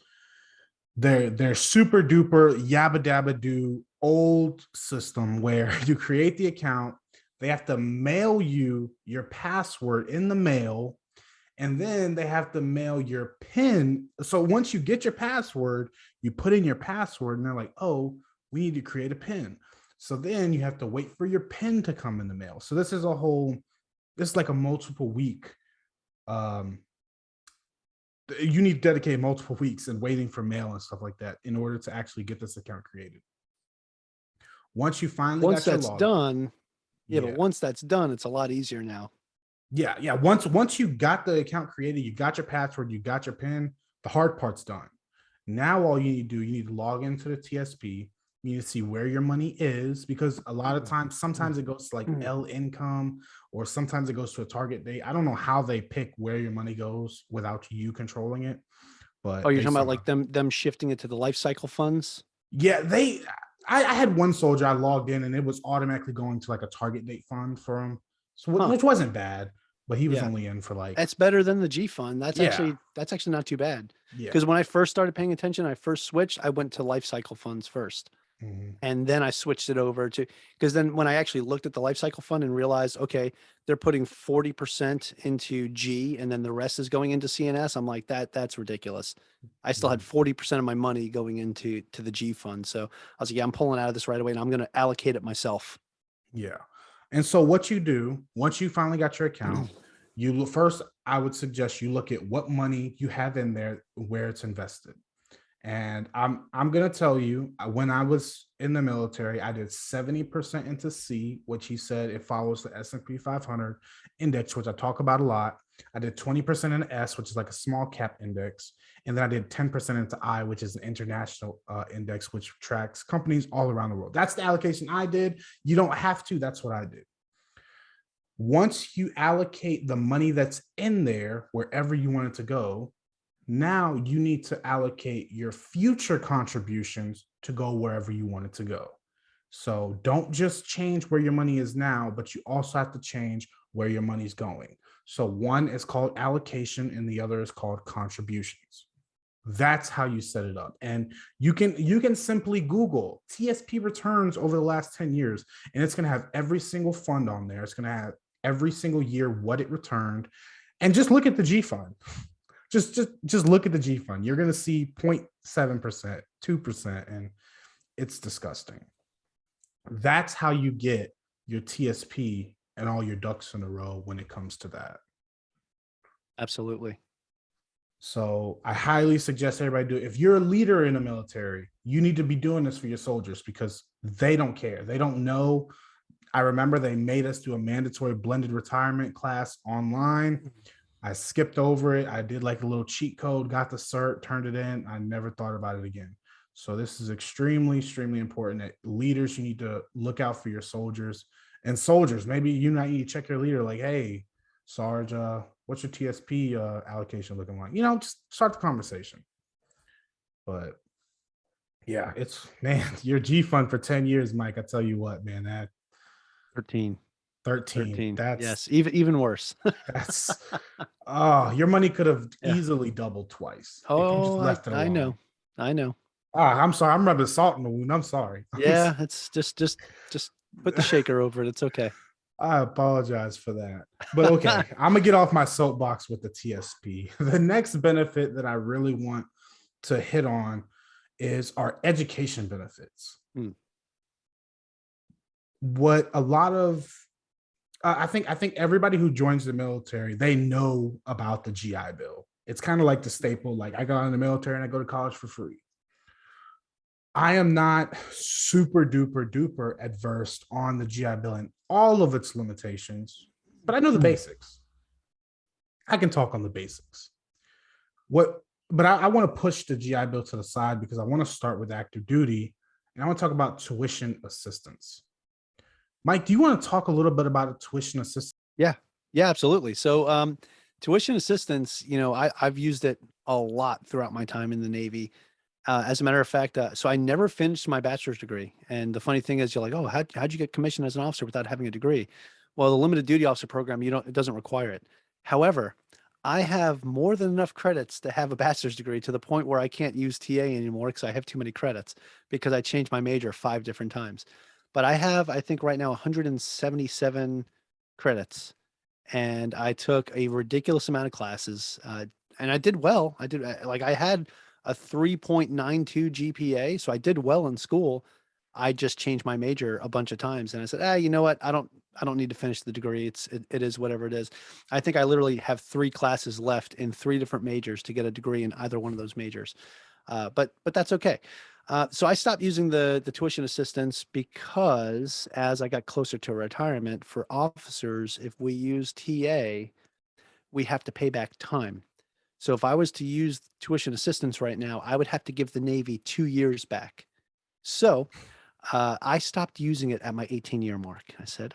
they're super duper yabba dabba do old system where you create the account, they have to mail you your password in the mail, and then they have to mail your PIN. So once you get your password, you put in your password, and they're like, oh, we need to create a PIN. So then you have to wait for your PIN to come in the mail. So this is like a multiple week. Um, you need to dedicate multiple weeks and waiting for mail and stuff like that in order to actually get this account created. Once you finally Once got your that's log, done, yeah, but yeah, once that's done, it's a lot easier now. yeah. Once you got the account created, you got your password, you got your PIN, the hard part's done. Now all you need to do, you need to log into the TSP. You need to see where your money is, because a lot of times, sometimes it goes to like L income, or sometimes it goes to a target date. I don't know how they pick where your money goes without you controlling it, Oh, but you're they talking about somehow. like them shifting it to the life cycle funds? Yeah, I had one soldier I logged in and it was automatically going to like a target date fund for him, so Huh. which wasn't bad, but he was Yeah. only in for like, That's better than the G fund. yeah, That's actually not too bad. yeah. Because when I first started paying attention, I first switched, I went to life cycle funds first. Mhm. And then I switched it over to, because then when I actually looked at the life cycle fund and realized, okay, they're putting 40% into G and then the rest is going into CNS, I'm like, that's ridiculous. I still had Mhm. 40% of my money going to the G fund. So I was like, yeah, I'm pulling out of this right away, and I'm going to allocate it myself. Yeah. And so what you do once you finally got your account, you look first, I would suggest you look at what money you have in there, where it's invested. And I'm gonna tell you, when I was in the military, I did 70% into C, which he said it follows the S&P 500 index, which I talk about a lot. I did 20% in S, which is like a small cap index, and then I did 10% into I, which is an international index, which tracks companies all around the world. That's the allocation I did. You don't have to. That's what I did. Once you allocate the money that's in there wherever you want it to go, now you need to allocate your future contributions to go wherever you want it to go. So don't just change where your money is now, but you also have to change where your money's going. So one is called allocation and the other is called contributions. That's how you set it up. And you can simply Google TSP returns over the last 10 years, and it's going to have every single fund on there. It's going to have every single year what it returned. And just look at the G fund. Just look at the G fund. You're going to see 0.7%, 2%, and it's disgusting. That's how you get your TSP and all your ducks in a row when it comes to that. Absolutely. So I highly suggest everybody do it. If you're a leader in the military, you need to be doing this for your soldiers because they don't care. They don't know. I remember they made us do a mandatory blended retirement class online. I skipped over it. I did like a little cheat code, got the cert, turned it in. I never thought about it again. So this is extremely, extremely important that leaders, you need to look out for your soldiers, and soldiers. Maybe you might need to check your leader like, hey, Sarge, what's your TSP allocation looking like? Just start the conversation. But Yeah, it's man, your G fund for 10 years, Mike. I tell you what, man, that 13, 13, 13. that's Yes, even worse. that's oh, your money could have Yeah. easily doubled twice if you just Oh, I left it I alone. know. I know. Ah, I'm sorry. I'm rubbing salt in the wound. I'm sorry. Yeah, it's just put the shaker over it. It's okay. I apologize for that. But okay, I'm gonna get off my soapbox with the TSP. The next benefit that I really want to hit on is our education benefits. Mm, What a lot of I think everybody who joins the military, they know about the GI Bill. It's kind of like the staple. Like I got in the military and I go to college for free. I am not super duper duper adverse on the GI Bill and all of its limitations, but I know the mm. basics. I can talk on the basics. What, but I want to push the GI Bill to the side because I want to start with active duty and I want to talk about tuition assistance. Mike, do you want to talk a little bit about tuition assistance? Yeah. Yeah, absolutely. So, tuition assistance, I've used it a lot throughout my time in the Navy. As a matter of fact, so I never finished my bachelor's degree. And the funny thing is, you're like, oh, how'd you get commissioned as an officer without having a degree? Well, the limited duty officer program, it doesn't require it. However, I have more than enough credits to have a bachelor's degree to the point where I can't use TA anymore because I have too many credits because I changed my major 5 different times. But I have, I think right now, 177 credits, and I took a ridiculous amount of classes, and I did well. Like I had a 3.92 GPA, so I did well in school. I just changed my major a bunch of times, and I said, "Ah, you know what? I don't need to finish the degree. It is whatever it is." I think I literally have 3 classes left in 3 different majors to get a degree in either one of those majors. But that's okay. So I stopped using the tuition assistance because as I got closer to retirement for officers, if we use TA, we have to pay back time. So if I was to use tuition assistance right now, I would have to give the Navy 2 years back. So I stopped using it at my 18-year mark. I said,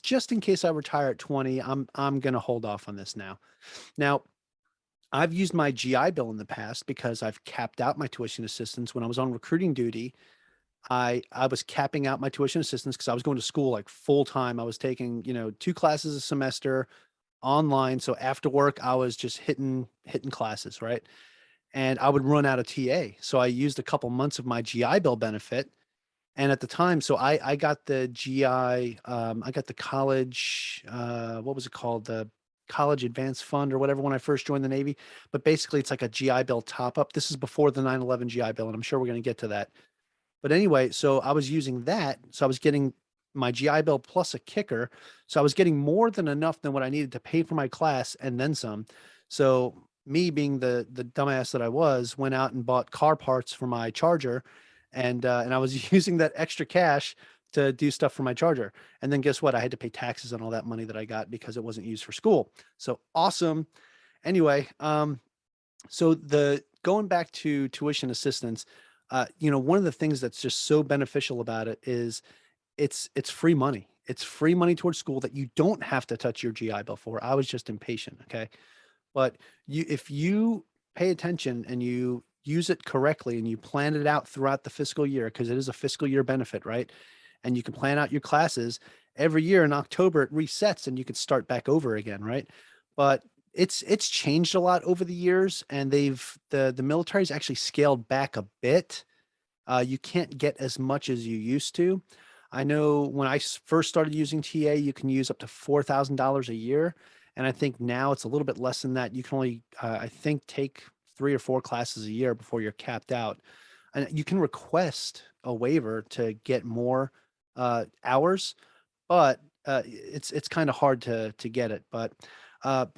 just in case I retire at 20, I'm gonna hold off on this now. Now, I've used my GI Bill in the past because I've capped out my tuition assistance. When I was on recruiting duty, I was capping out my tuition assistance because I was going to school like full time. I was taking, 2 classes a semester online. So after work, I was just hitting classes, right? And I would run out of TA. So I used a couple months of my GI Bill benefit. And at the time, so I got the GI, I got the college, what was it called? The College Advance Fund or whatever when I first joined the Navy. But basically, it's like a GI Bill top up. This is before the 9/11 GI Bill, and I'm sure we're going to get to that. But anyway, so I was using that. So I was getting my GI Bill plus a kicker. So I was getting more than enough than what I needed to pay for my class and then some. So me being the dumbass that I was, went out and bought car parts for my charger, and I was using that extra cash to do stuff for my charger. And then guess what? I had to pay taxes on all that money that I got because it wasn't used for school. So awesome. Anyway, so the going back to tuition assistance, one of the things that's just so beneficial about it is it's free money. It's free money towards school that you don't have to touch your GI Bill for. I was just impatient, okay? But if you pay attention and you use it correctly and you plan it out throughout the fiscal year, because it is a fiscal year benefit, right? And you can plan out your classes every year in October, it resets and you can start back over again, right? But it's changed a lot over the years, and the military's actually scaled back a bit. You can't get as much as you used to. I know when I first started using TA, you can use up to $4,000 a year. And I think now it's a little bit less than that. You can only, I think, take 3 or 4 classes a year before you're capped out. And you can request a waiver to get more hours, but it's kind of hard to get it. But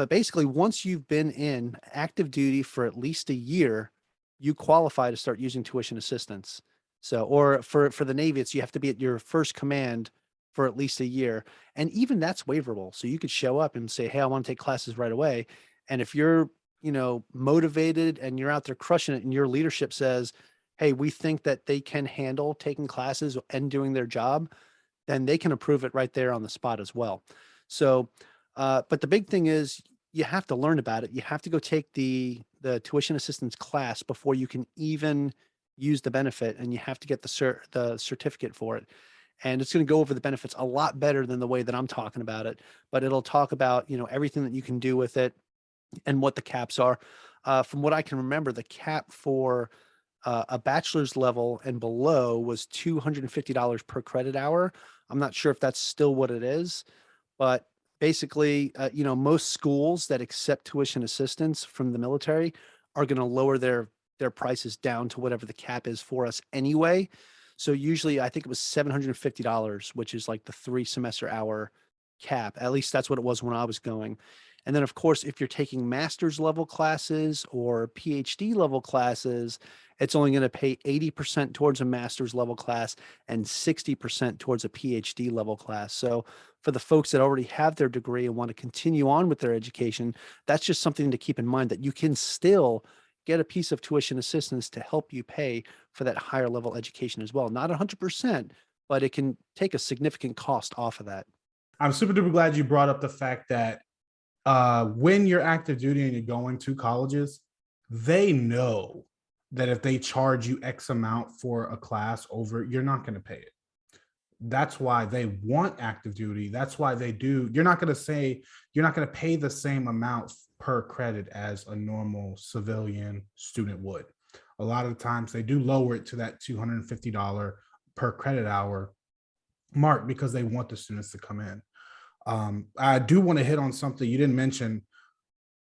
basically, once you've been in active duty for at least a year, you qualify to start using tuition assistance. So, or for the Navy, it's you have to be at your first command for at least a year, and even that's waiverable. So you could show up and say, "Hey, I want to take classes right away," and if you're motivated and you're out there crushing it, and your leadership says, "Hey, we think that they can handle taking classes and doing their job," then they can approve it right there on the spot as well. So, but the big thing is you have to learn about it. You have to go take the tuition assistance class before you can even use the benefit, and you have to get the certificate for it. And it's going to go over the benefits a lot better than the way that I'm talking about it. But it'll talk about, everything that you can do with it and what the caps are. From what I can remember, the cap for a bachelor's level and below was $250 per credit hour. I'm not sure if that's still what it is, but basically, most schools that accept tuition assistance from the military are going to lower their prices down to whatever the cap is for us anyway. So usually, I think it was $750, which is like the 3 semester hour cap. At least that's what it was when I was going. And then, of course, if you're taking master's level classes or PhD level classes, it's only going to pay 80% towards a master's level class and 60% towards a PhD level class. So, for the folks that already have their degree and want to continue on with their education, that's just something to keep in mind, that you can still get a piece of tuition assistance to help you pay for that higher level education as well. Not 100%, but it can take a significant cost off of that. I'm super duper glad you brought up the fact that when you're active duty and you're going to colleges, they know that if they charge you X amount for a class over, you're not going to pay it. That's why they want active duty. That's why they do. You're not going to say you're not going to pay the same amount per credit as a normal civilian student would. A lot of the times they do lower it to that $250 per credit hour mark because they want the students to come in. I do want to hit on something you didn't mention.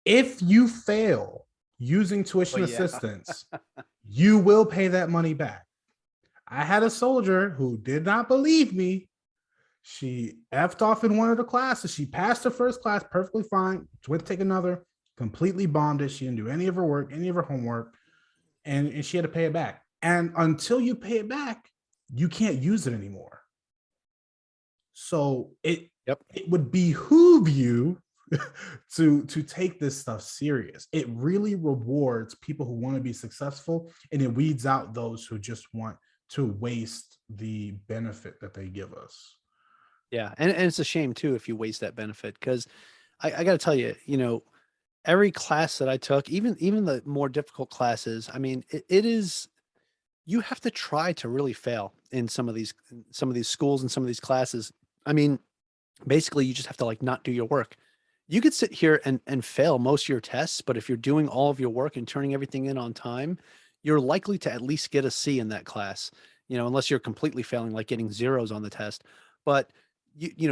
If you fail using Oh tuition yeah. assistance, you will pay that money back. I had a soldier who did not believe me. She effed off in one of the classes. She passed her first class perfectly fine. She went to take another, completely bombed it. She didn't do any of her work, any of her homework, and she had to pay it back. And until you pay it back, you can't use it anymore. So Yep. it would behoove you to take this stuff serious. It really rewards people who want to be successful, and it weeds out those who just want to waste the benefit that they give us. Yeah. And it's a shame too if you waste that benefit, because I got to tell you, every class that I took, even the more difficult classes, I mean, it is, you have to try to really fail in some of these schools and some of these classes. I mean, basically you just have to like not do your work. You could sit here and fail most of your tests, but if you're doing all of your work and turning everything in on time, you're likely to at least get a C in that class, unless you're completely failing, like getting zeros on the test. But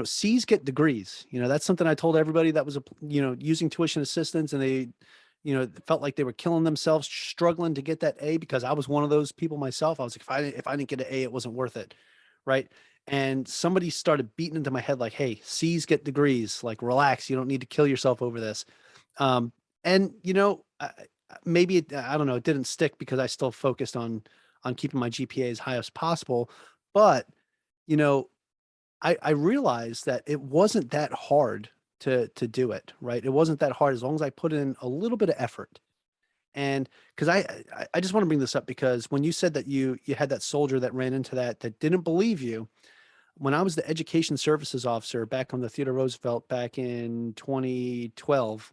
C's get degrees. That's something I told everybody that was, using tuition assistance, and they, felt like they were killing themselves struggling to get that A, because I was one of those people myself. I was like, if I didn't get an A, it wasn't worth it. Right. And somebody started beating into my head like, hey, C's get degrees, like relax, you don't need to kill yourself over this. um and maybe I don't know, it didn't stick because I still focused on keeping my GPA as high as possible. But you know I realized that it wasn't that hard to do it. Right, it wasn't that hard as long as I put in a little bit of effort. And because I just want to bring this up, because when you said that you had that soldier that ran into that didn't believe you, when I was the education services officer back on the Theodore Roosevelt back in 2012,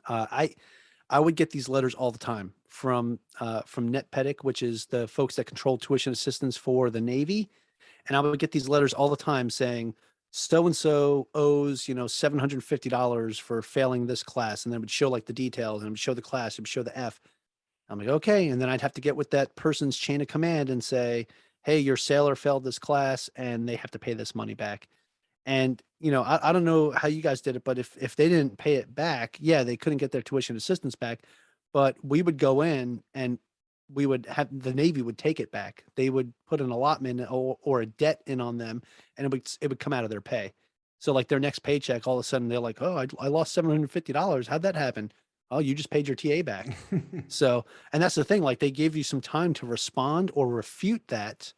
uh, I I would get these letters all the time from NetPedic, which is the folks that control tuition assistance for the Navy, and I would get these letters all the time saying so and so owes $750 for failing this class, and then it would show like the details, and it would show the class, it would show the F. I'm like, okay. And then I'd have to get with that person's chain of command and say, hey, your sailor failed this class and they have to pay this money back. And, I don't know how you guys did it, but if they didn't pay it back, yeah, they couldn't get their tuition assistance back. But we would go in and we would have the Navy would take it back. They would put an allotment or a debt in on them, and it would come out of their pay. So like their next paycheck, all of a sudden they're like, oh, I lost $750. How'd that happen? Oh, you just paid your TA back. So, and that's the thing, like they give you some time to respond or refute that,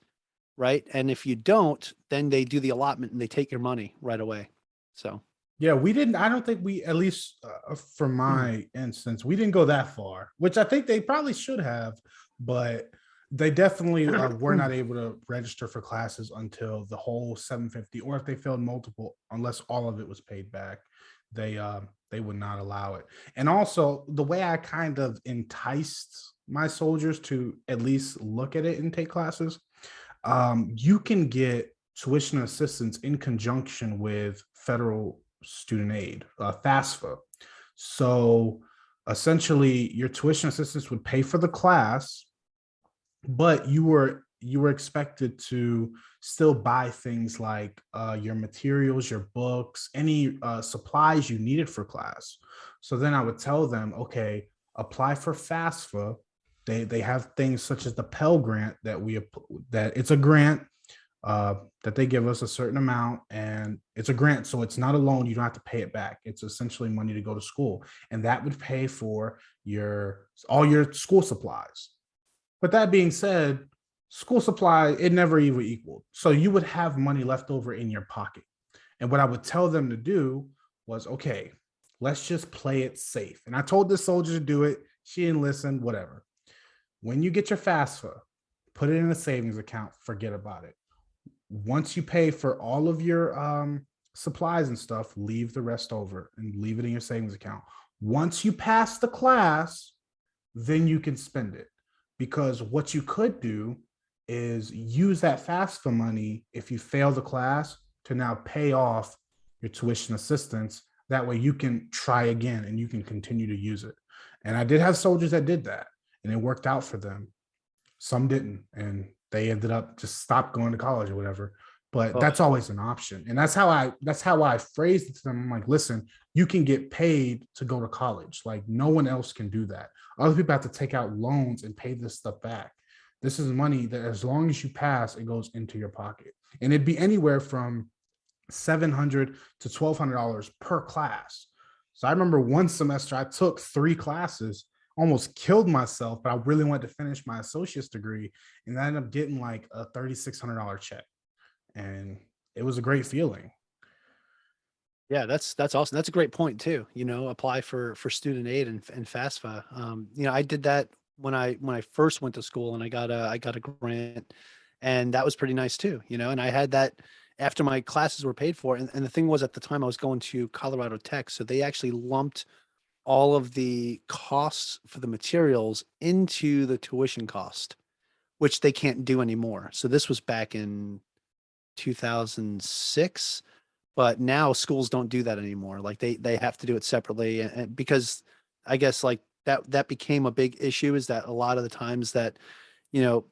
right? And if you don't, then they do the allotment and they take your money right away. So, Yeah, we didn't. I don't think we, at least for my instance, we didn't go that far, which I think they probably should have, but they definitely were not able to register for classes until the whole 750, or if they failed multiple, unless all of it was paid back, they would not allow it. And also, the way I kind of enticed my soldiers to at least look at it and take classes, you can get tuition assistance in conjunction with federal student aid, FAFSA. So essentially, your tuition assistance would pay for the class, but you were expected to still buy things like your materials, your books, any supplies you needed for class. So then I would tell them, okay, apply for FAFSA. They have things such as the Pell Grant that it's a grant that they give us a certain amount, and it's a grant, so it's not a loan. You don't have to pay it back. It's essentially money to go to school, and that would pay for your all your school supplies. But that being said, school supply, it never even equaled. So you would have money left over in your pocket. And what I would tell them to do was, okay, let's just play it safe. And I told this soldier to do it. She didn't listen, whatever. When you get your FAFSA, put it in a savings account, forget about it. Once you pay for all of your supplies and stuff, leave the rest over and leave it in your savings account. Once you pass the class, then you can spend it. Because what you could do is use that FAFSA money if you fail the class to now pay off your tuition assistance. That way you can try again and you can continue to use it. And I did have soldiers that did that and it worked out for them. Some didn't, and they ended up just stopped going to college or whatever. But Oh, that's always an option. And that's how I phrased it to them. I'm like, listen, you can get paid to go to college. Like no one else can do that. Other people have to take out loans and pay this stuff back. This is money that as long as you pass, it goes into your pocket. And it'd be anywhere from $700 to $1,200 per class. So I remember one semester I took 3 classes, almost killed myself, but I really wanted to finish my associate's degree. And I ended up getting like a $3,600 check. And it was a great feeling. yeah, that's awesome. That's a great point too. Apply for student aid and FAFSA. I did that when I first went to school, and I got a grant, and that was pretty nice too. And I had that after my classes were paid for. And the thing was, at the time I was going to Colorado Tech, so they actually lumped all of the costs for the materials into the tuition cost, which they can't do anymore. So this was back in 2006, but now schools don't do that anymore. Like they have to do it separately, and because I guess like that became a big issue, is that a lot of the times that, you know,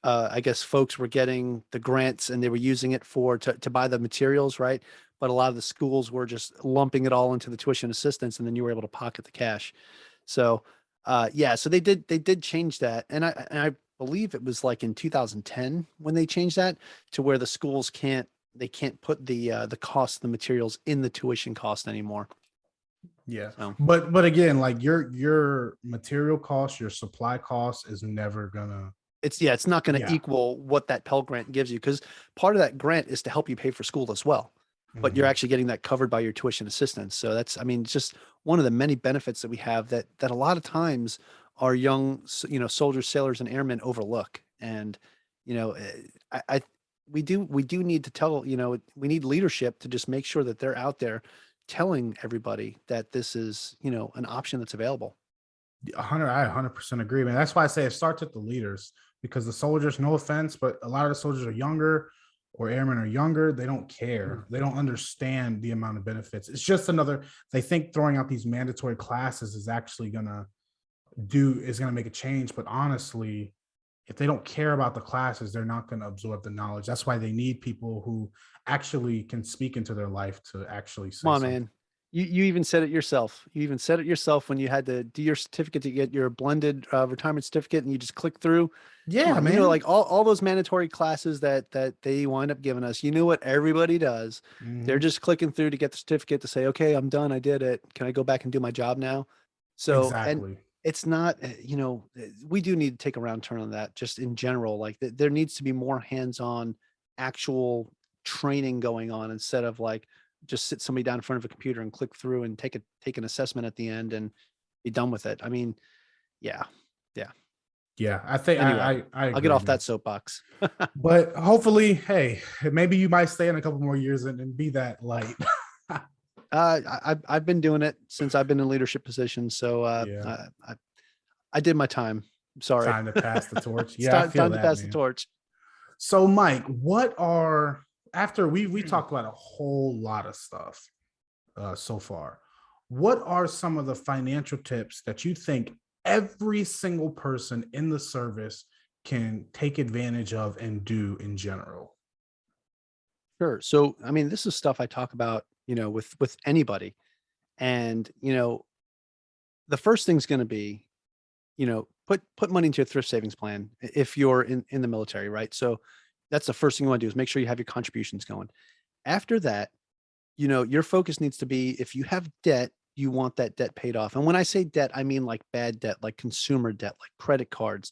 I guess folks were getting the grants and they were using it to buy the materials, right? But a lot of the schools were just lumping it all into the tuition assistance, and then you were able to pocket the cash. So yeah, so they did change that. And I believe it was like in 2010 when they changed that to where the schools can't put the cost of the materials in the tuition cost anymore. Yeah. So But again, like your material cost, your supply cost is never gonna, it's not going to yeah. equal what that Pell Grant gives you, because part of that grant is to help you pay for school as well. But you're Mhm. actually getting that covered by your tuition assistance. So I mean, it's just one of the many benefits that we have that a lot of times our young, soldiers, sailors, and airmen overlook. And, you know, we do need to tell, we need leadership to just make sure that they're out there telling everybody that this is, an option that's available. 100% agree, man. That's why I say it starts with the leaders, because the soldiers, no offense, but a lot of the soldiers are younger, or airmen are younger. They don't Mm. care. They don't understand the amount of benefits. It's just another, they think throwing out these mandatory classes is actually gonna make a change. But honestly, if they don't care about the classes, they're not going to absorb the knowledge. That's why they need people who actually can speak into their life to actually Come say on, something. man. You even said it yourself. You even said it yourself when you had to do your certificate to get your blended retirement certificate, and you just click through. Come Yeah, on, man. like all those mandatory classes that they wind up giving us. You know what everybody does? They're Mhm. just clicking through to get the certificate to say, okay, I'm done. I did it. Can I go back and do my job now? So, and Exactly. it's not, we do need to take a round turn on that just in general. Like there needs to be more hands-on actual training going on, instead of like just sit somebody down in front of a computer and click through and take an assessment at the end and be done with it. I mean, yeah. Yeah. Yeah, I think Anyway, I I'll get agree, off man. that soapbox. But hopefully, hey, maybe you might stay in a couple more years and be that light. I've been doing it since I've been in leadership positions. So Yeah. I did my time. Sorry. Time to pass the torch. Yeah, I feel Time to that, pass the man. torch. So, Mike, what are after we talked about a whole lot of stuff so far? What are some of the financial tips that you think every single person in the service can take advantage of and do in general? Sure. So, I mean, this is stuff I talk about, with anybody. And, the first thing's going to be, put money into a thrift savings plan if you're in the military, right? So that's the first thing you want to do is make sure you have your contributions going. After that, your focus needs to be if you have debt, you want that debt paid off. And when I say debt, I mean like bad debt, like consumer debt, like credit cards,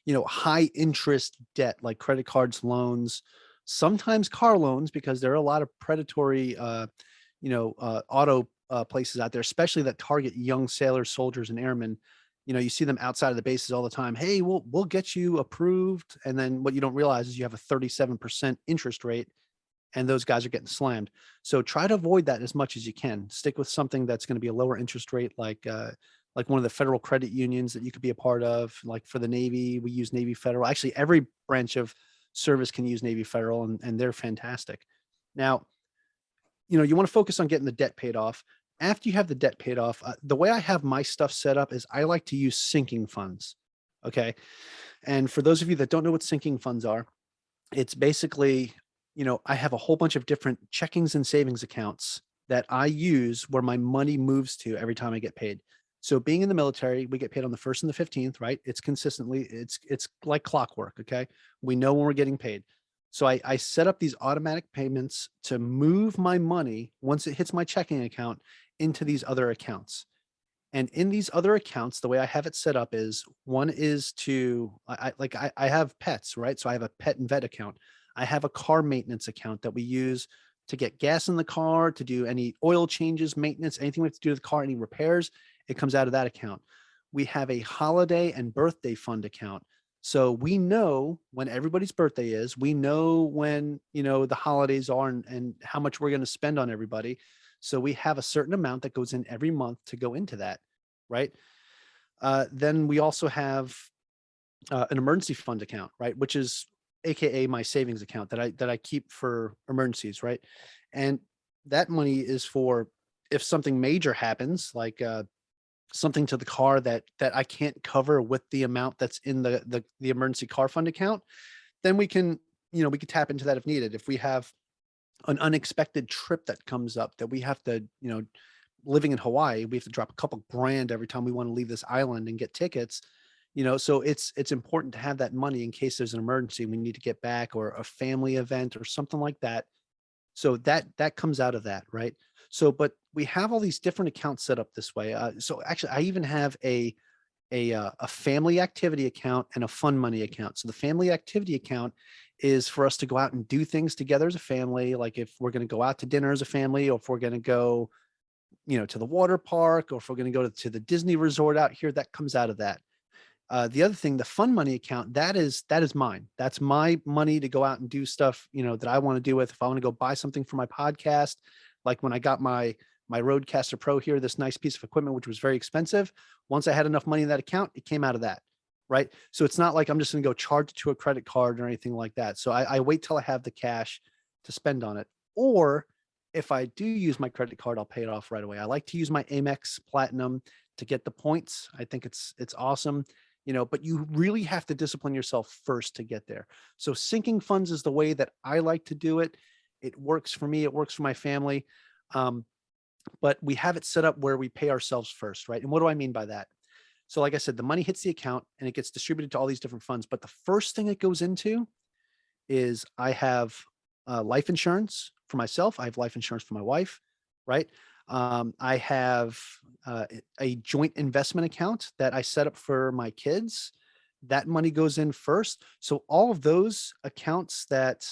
high interest debt, like credit cards, loans, sometimes car loans, because there are a lot of predatory, auto places out there, especially that target young sailors, soldiers, and airmen. You see them outside of the bases all the time. Hey, we'll get you approved. And then what you don't realize is you have a 37% interest rate and those guys are getting slammed. So try to avoid that as much as you can. Stick with something that's going to be a lower interest rate, like one of the federal credit unions that you could be a part of. Like for the Navy, we use Navy Federal. Actually, every branch of service can use Navy Federal, and they're fantastic. Now, you want to focus on getting the debt paid off. After you have the debt paid off, the way I have my stuff set up is I like to use sinking funds. Okay. And for those of you that don't know what sinking funds are, it's basically, I have a whole bunch of different checkings and savings accounts that I use where my money moves to every time I get paid. So being in the military, we get paid on the 1st and the 15th, right? It's like clockwork. Okay. We know when we're getting paid. So I set up these automatic payments to move my money once it hits my checking account into these other accounts. And in these other accounts, the way I have it set up is one is to I have pets, right? So I have a pet and vet account. I have a car maintenance account that we use to get gas in the car, to do any oil changes, maintenance, anything we have to do to the car, any repairs, it comes out of that account. We have a holiday and birthday fund account. So we know when everybody's birthday is, we know when, the holidays are and how much we're going to spend on everybody. So we have a certain amount that goes in every month to go into that, right? Then we also have an emergency fund account, right, which is AKA my savings account that I keep for emergencies, right? And that money is for if something major happens, like something to the car that I can't cover with the amount that's in the emergency car fund account, then we can tap into that if needed. If we have an unexpected trip that comes up that we have to, living in Hawaii, we have to drop a couple grand every time we want to leave this island and get tickets, so it's important to have that money in case there's an emergency, we need to get back, or a family event or something like that. So that comes out of that, right? So, but we have all these different accounts set up this way. So actually, I even have a family activity account and a fun money account. So the family activity account is for us to go out and do things together as a family. Like if we're going to go out to dinner as a family, or if we're going to go, to the water park, or if we're going to go to the Disney resort out here, that comes out of that. The other thing, the fun money account, that is mine. That's my money to go out and do stuff, that I want to do with. If I want to go buy something for my podcast, like when I got my Rodecaster Pro here, this nice piece of equipment, which was very expensive. Once I had enough money in that account, it came out of that. Right. So it's not like I'm just going to go charge it to a credit card or anything like that. So I wait till I have the cash to spend on it. Or if I do use my credit card, I'll pay it off right away. I like to use my Amex Platinum to get the points. I think it's awesome. But you really have to discipline yourself first to get there. So sinking funds is the way that I like to do it. It works for me. It works for my family. But we have it set up where we pay ourselves first, right? And what do I mean by that? So like I said, the money hits the account and it gets distributed to all these different funds. But the first thing it goes into is I have life insurance for myself. I have life insurance for my wife, right? I have a joint investment account that I set up for my kids. That money goes in first. So all of those accounts that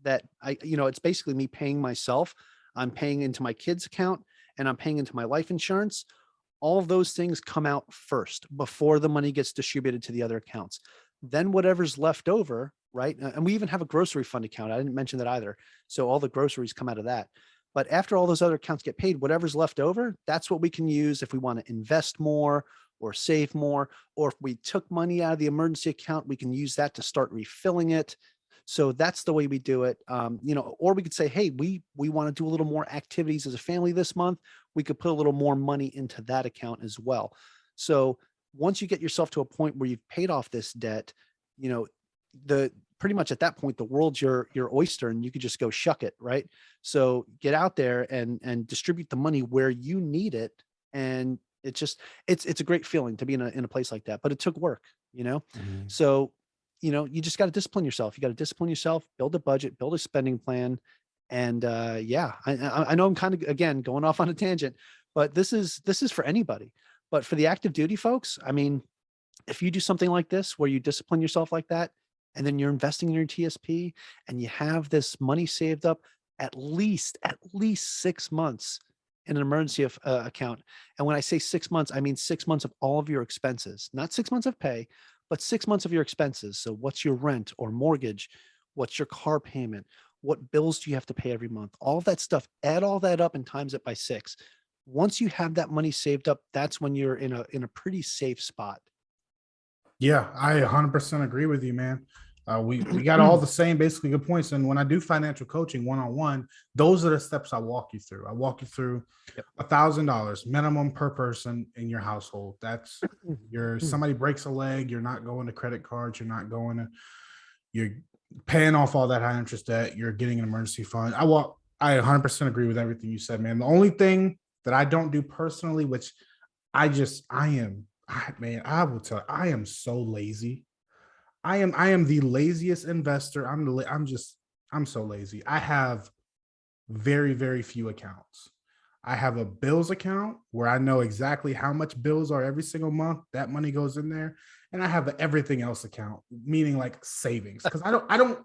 I, it's basically me paying myself. I'm paying into my kids' account and I'm paying into my life insurance. All of those things come out first before the money gets distributed to the other accounts. Then whatever's left over, right? And we even have a grocery fund account. I didn't mention that either. So all the groceries come out of that. But after all those other accounts get paid, whatever's left over, that's what we can use if we want to invest more, or save more, or if we took money out of the emergency account, we can use that to start refilling it. So that's the way we do it. Or we could say, hey, we want to do a little more activities as a family this month. We could put a little more money into that account as well. So once you get yourself to a point where you've paid off this debt, you know, the pretty much at that point, the world's your oyster and you could just go shuck it, right? So get out there and distribute the money where you need it. And it's a great feeling to be in a place like that, but it took work, you know? Mhm. So, you just got to discipline yourself. You got to discipline yourself, build a budget, build a spending plan. And yeah, I know I'm kind of, again, going off on a tangent, but this is for anybody. But for the active duty folks, I mean, if you do something like this where you discipline yourself like that, and then you're investing in your TSP and you have this money saved up at least 6 months in an emergency account. And when I say 6 months, I mean 6 months of all of your expenses, not 6 months of pay, but 6 months of your expenses. So what's your rent or mortgage? What's your car payment? What bills do you have to pay every month? All of that stuff, add all that up and times it by 6. Once you have that money saved up, that's when you're in a pretty safe spot. Yeah, I 100% agree with you, man. We got all the same basically good points. And when I do financial coaching one on one, those are the steps I walk you through. I walk you through Yep. $1,000 minimum per person in your household. That's your somebody breaks a leg, you're not going to credit cards, you're paying off all that high interest debt, you're getting an emergency fund. I 100% agree with everything you said, man. The only thing that I don't do personally, which man, I will tell you, I am so lazy. I am the laziest investor. I'm so lazy. I have very, very few accounts. I have a bills account where I know exactly how much bills are every single month. That money goes in there. And I have the everything else account, meaning like savings. Because I don't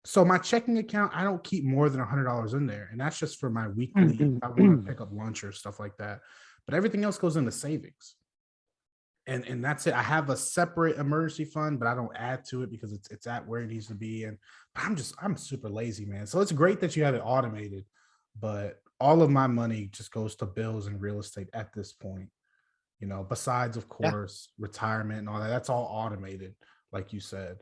so my checking account, I don't keep more than $100 in there. And that's just for my weekly, if I want to pick up lunch or stuff like that. But everything else goes into savings. And that's it. I have a separate emergency fund, but I don't add to it because it's at where it needs to be. And but I'm super lazy, man. So it's great that you have it automated, but all of my money just goes to bills and real estate at this point. Besides of Yeah. course retirement and all that. That's all automated, like you said.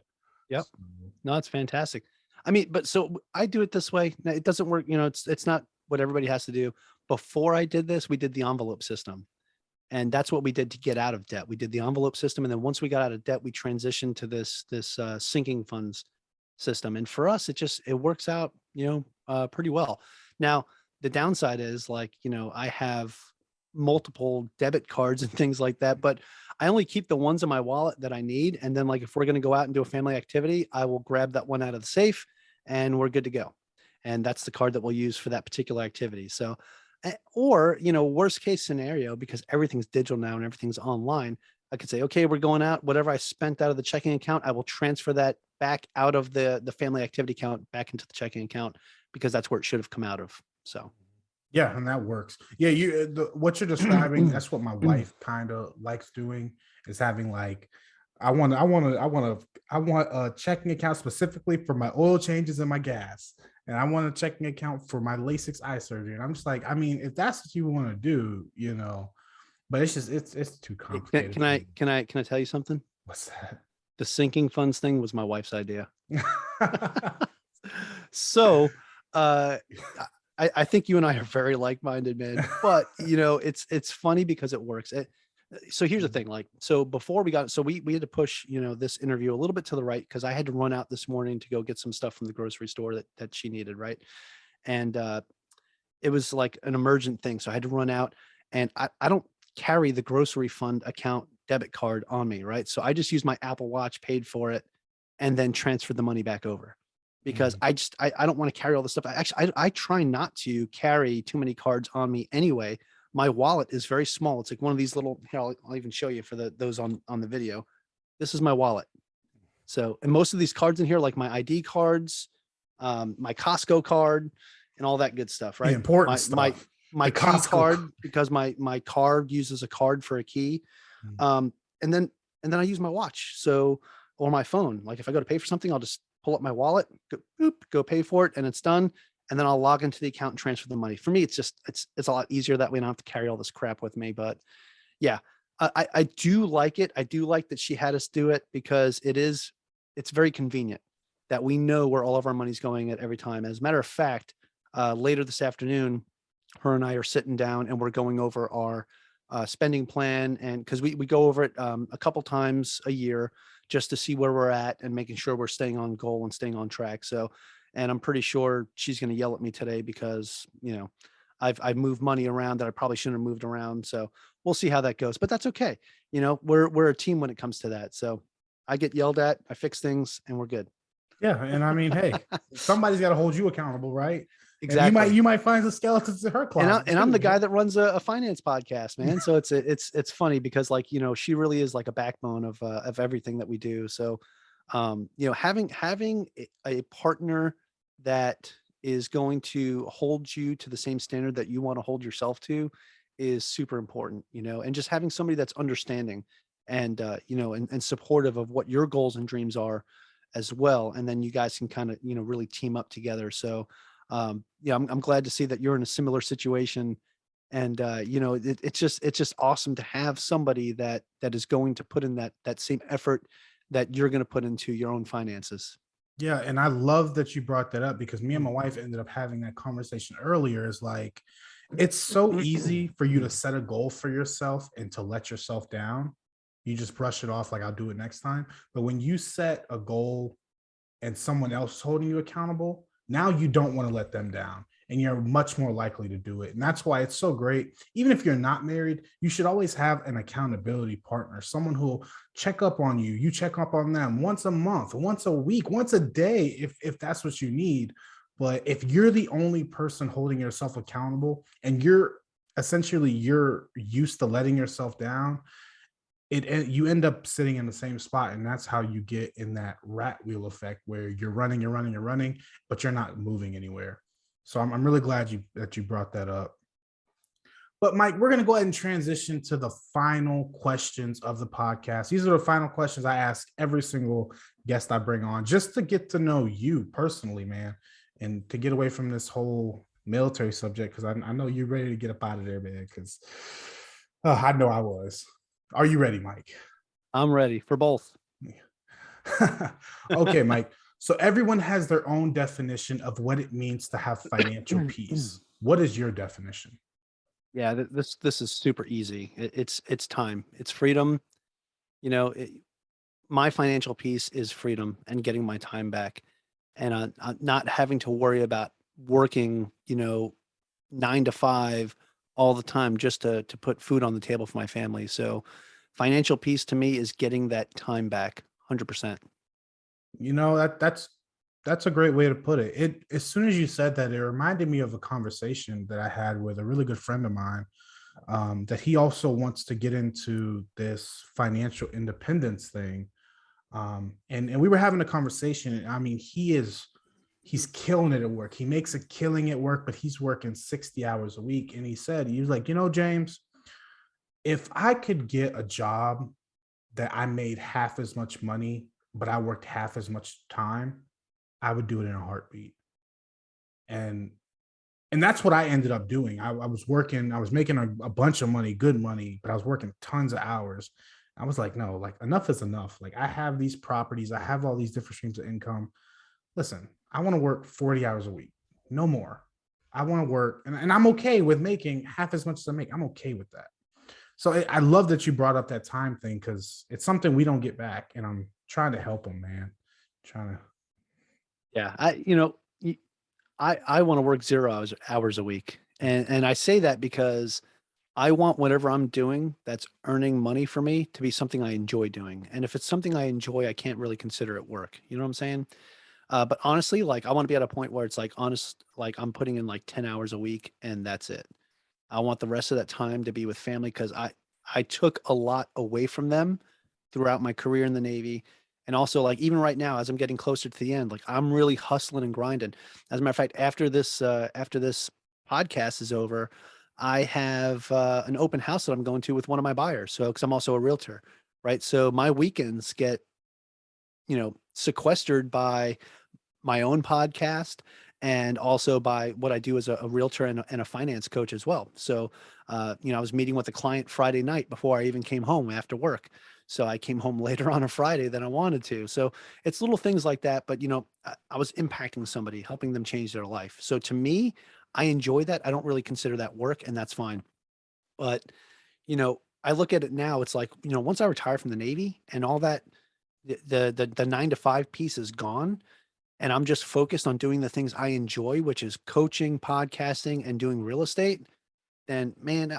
Yep. So, No, it's fantastic. I mean, but so I do it this way. Now, it doesn't work, it's not what everybody has to do. Before I did this, we did the envelope system. And that's what we did to get out of debt. We did the envelope system. And then once we got out of debt, we transitioned to this sinking funds system. And for us, it works out, pretty well. Now, the downside is like, I have multiple debit cards and things like that, but I only keep the ones in my wallet that I need. And then like, if we're going to go out and do a family activity, I will grab that one out of the safe and we're good to go. And that's the card that we'll use for that particular activity. So, or, worst case scenario, because everything's digital now and everything's online, I could say, okay, we're going out, whatever I spent out of the checking account, I will transfer that back out of the family activity account back into the checking account because that's where it should have come out of. So yeah, and that works. Yeah, what you're describing, that's what my wife kind of likes doing, is having like I want a checking account specifically for my oil changes and my gas. And I want a checking account for my LASIK eye surgery. And I'm just like, I mean, if that's what you want to do, but it's too Hey, complicated can for I me. can I can I tell you something? What's The sinking funds thing was my wife's idea. that? So uh I think you and I are very like-minded, man. But it's funny because it works. So here's the thing, like, so before we had to push, this interview a little bit to the right because I had to run out this morning to go get some stuff from the grocery store that she needed, right? And it was like an emergent thing. So I had to run out and I don't carry the grocery fund account debit card on me, right? So I just use my Apple Watch, paid for it, and then transferred the money back over because Mhm. I don't want to carry all this stuff. I try not to carry too many cards on me anyway. My wallet is very small. It's like one of these little, here, I'll even show you for those on the video. This is my wallet. So, and most of these cards in here, like my ID cards, my Costco card, and all that good stuff, The right? important My stuff. my The key Costco. card because my card uses a card for a key, Mhm. um, and then I use my watch. So or my phone. Like if I go to pay for something, I'll just pull up my wallet, go, boop, go pay for it, and it's done. And then I'll log into the account and transfer the money. For me, it's a lot easier that way. I don't have to carry all this crap with me. But yeah, I do like it. I do like that she had us do it because it's very convenient that we know where all of our money's going at every time. As a matter of fact, later this afternoon, her and I are sitting down and we're going over our spending plan, and because we go over it a couple times a year just to see where we're at and making sure we're staying on goal and staying on track. So, and I'm pretty sure she's going to yell at me today because I've moved money around that I probably shouldn't have moved around. So we'll see how that goes, but that's okay. We're a team when it comes to that. So I get yelled at, I fix things, and we're good. Yeah, and I mean, hey, somebody's got to hold you accountable, right? And Exactly. you might find the skeletons in her closet. And I'm too, the guy man. that runs a finance podcast, man. So it's funny because like, she really is like a backbone of everything that we do. So, having a partner that is going to hold you to the same standard that you want to hold yourself to is super important, and just having somebody that's understanding and, and supportive of what your goals and dreams are as well. And then you guys can kind of, really team up together. So, yeah, I'm glad to see that you're in a similar situation. And, it's just awesome to have somebody that is going to put in that same effort that you're going to put into your own finances. Yeah, and I love that you brought that up because me and my wife ended up having that conversation earlier. Is like, it's so easy for you to set a goal for yourself and to let yourself down. You just brush it off like I'll do it next time. But when you set a goal and someone else is holding you accountable, now you don't want to let them down and you're much more likely to do it. And that's why it's so great. Even if you're not married, you should always have an accountability partner, someone who'll check up on you. You check up on them once a month, once a week, once a day, if that's what you need. But if you're the only person holding yourself accountable and you're used to letting yourself down, you end up sitting in the same spot, and that's how you get in that rat wheel effect where you're running, but you're not moving anywhere. So I'm really glad you brought that up. But Mike, we're going to go ahead and transition to the final questions of the podcast. These are the final questions I ask every single guest I bring on, just to get to know you personally, man, and to get away from this whole military subject, because I know you're ready to get up out of there, man. Because I know I was. Are you ready, Mike? I'm ready for both. Okay, Mike. So everyone has their own definition of what it means to have financial peace. What is your definition? Yeah, this is super easy. It's time. It's freedom. You know, it, my financial peace is freedom and getting my time back, and not having to worry about working, 9 to 5 all the time just to put food on the table for my family. So, financial peace to me is getting that time back, 100%. That's a great way to put it. As soon as you said that, it reminded me of a conversation that I had with a really good friend of mine. That he also wants to get into this financial independence thing. And we were having a conversation. I mean, he's killing it at work. He makes a killing at work, but he's working 60 hours a week. And he was like, James, if I could get a job that I made half as much money, but I worked half as much time, I would do it in a heartbeat. And that's what I ended up doing. I was working, I was making a bunch of money, good money, but I was working tons of hours. I was like, no, like enough is enough. Like I have these properties, I have all these different streams of income. Listen, I want to work 40 hours a week, no more. I want to work, and I'm okay with making half as much as I make. I'm okay with that. So I love that you brought up that time thing because it's something we don't get back, and I'm trying to help them, man. Trying to. Yeah, I want to work 0 hours a week, and I say that because I want whatever I'm doing that's earning money for me to be something I enjoy doing. And if it's something I enjoy, I can't really consider it work. You know what I'm saying? But honestly, like I want to be at a point where it's like honest, like I'm putting in like 10 hours a week and that's it. I want the rest of that time to be with family because I took a lot away from them throughout my career in the Navy. And also like even right now, as I'm getting closer to the end, like I'm really hustling and grinding. As a matter of fact, after this podcast is over, I have an open house that I'm going to with one of my buyers. So because I'm also a realtor, right? So my weekends get, sequestered by my own podcast and also by what I do as a realtor and a finance coach as well. So, I was meeting with a client Friday night before I even came home after work. So I came home later on a Friday than I wanted to. So it's little things like that. But, I was impacting somebody, helping them change their life. So to me, I enjoy that. I don't really consider that work, and that's fine. But, I look at it now, it's like, once I retire from the Navy and all that, the 9 to 5 piece is gone, and I'm just focused on doing the things I enjoy, which is coaching, podcasting, and doing real estate, then man,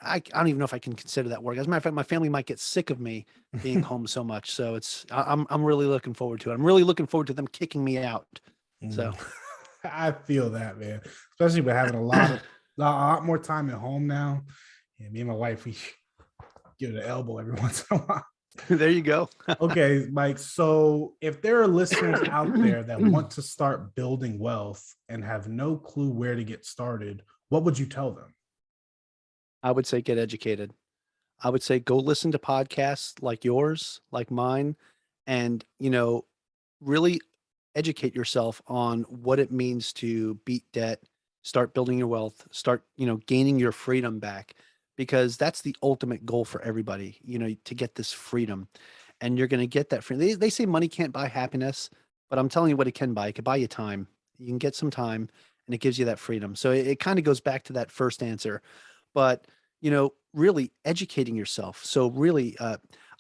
I don't even know if I can consider that work. As a matter of fact, my family might get sick of me being home so much. So I'm really looking forward to it. I'm really looking forward to them kicking me out. Mm. So I feel that, man. Especially with having a lot more time at home now. Yeah, me and my wife, we give it an elbow every once in a while. there you go. Okay, Mike. So if there are listeners out there that want to start building wealth and have no clue where to get started, what would you tell them? I would say get educated. I would say go listen to podcasts like yours, like mine, and, really educate yourself on what it means to beat debt, start building your wealth, start, gaining your freedom back, because that's the ultimate goal for everybody, to get this freedom. And you're going to get that freedom. They say money can't buy happiness, but I'm telling you what it can buy. It can buy you time. You can get some time, and it gives you that freedom. So it kind of goes back to that first answer. But, really educating yourself. So really,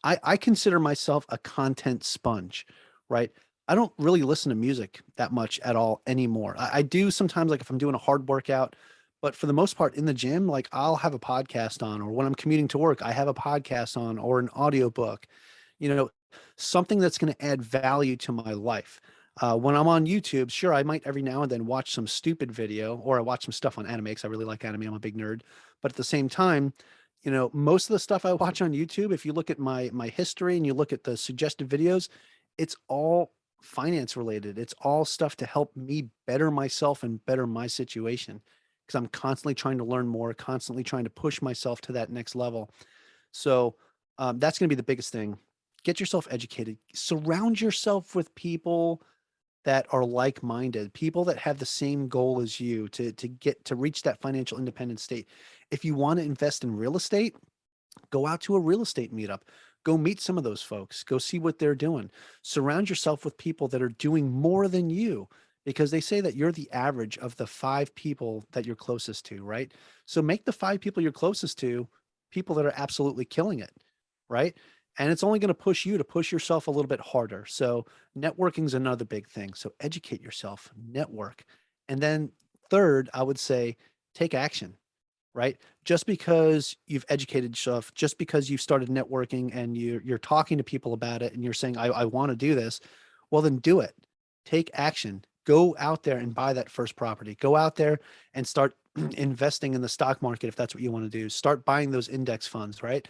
I consider myself a content sponge, right? I don't really listen to music that much at all anymore. I do sometimes, like if I'm doing a hard workout, but for the most part in the gym, like I'll have a podcast on, or when I'm commuting to work, I have a podcast on or an audiobook, you know, something that's going to add value to my life. When I'm on YouTube, sure, I might every now and then watch some stupid video, or I watch some stuff on anime because I really like anime. I'm a big nerd. But at the same time, most of the stuff I watch on YouTube, if you look at my history and you look at the suggested videos, it's all finance related. It's all stuff to help me better myself and better my situation, because I'm constantly trying to learn more, constantly trying to push myself to that next level. So that's going to be the biggest thing. Get yourself educated. Surround yourself with people that are like-minded, people that have the same goal as you to reach that financial independent state. If you want to invest in real estate, go out to a real estate meetup. Go meet some of those folks. Go see what they're doing. Surround yourself with people that are doing more than you, because they say that you're the average of the 5 people that you're closest to, right? So make the 5 people you're closest to people that are absolutely killing it, right? And it's only going to push you to push yourself a little bit harder. So networking is another big thing. So educate yourself, network. And then third, I would say take action, right? Just because you've educated yourself, just because you've started networking and you're talking to people about it and you're saying, I want to do this, well, then do it. Take action. Go out there and buy that first property. Go out there and start investing in the stock market if that's what you want to do. Start buying those index funds, right?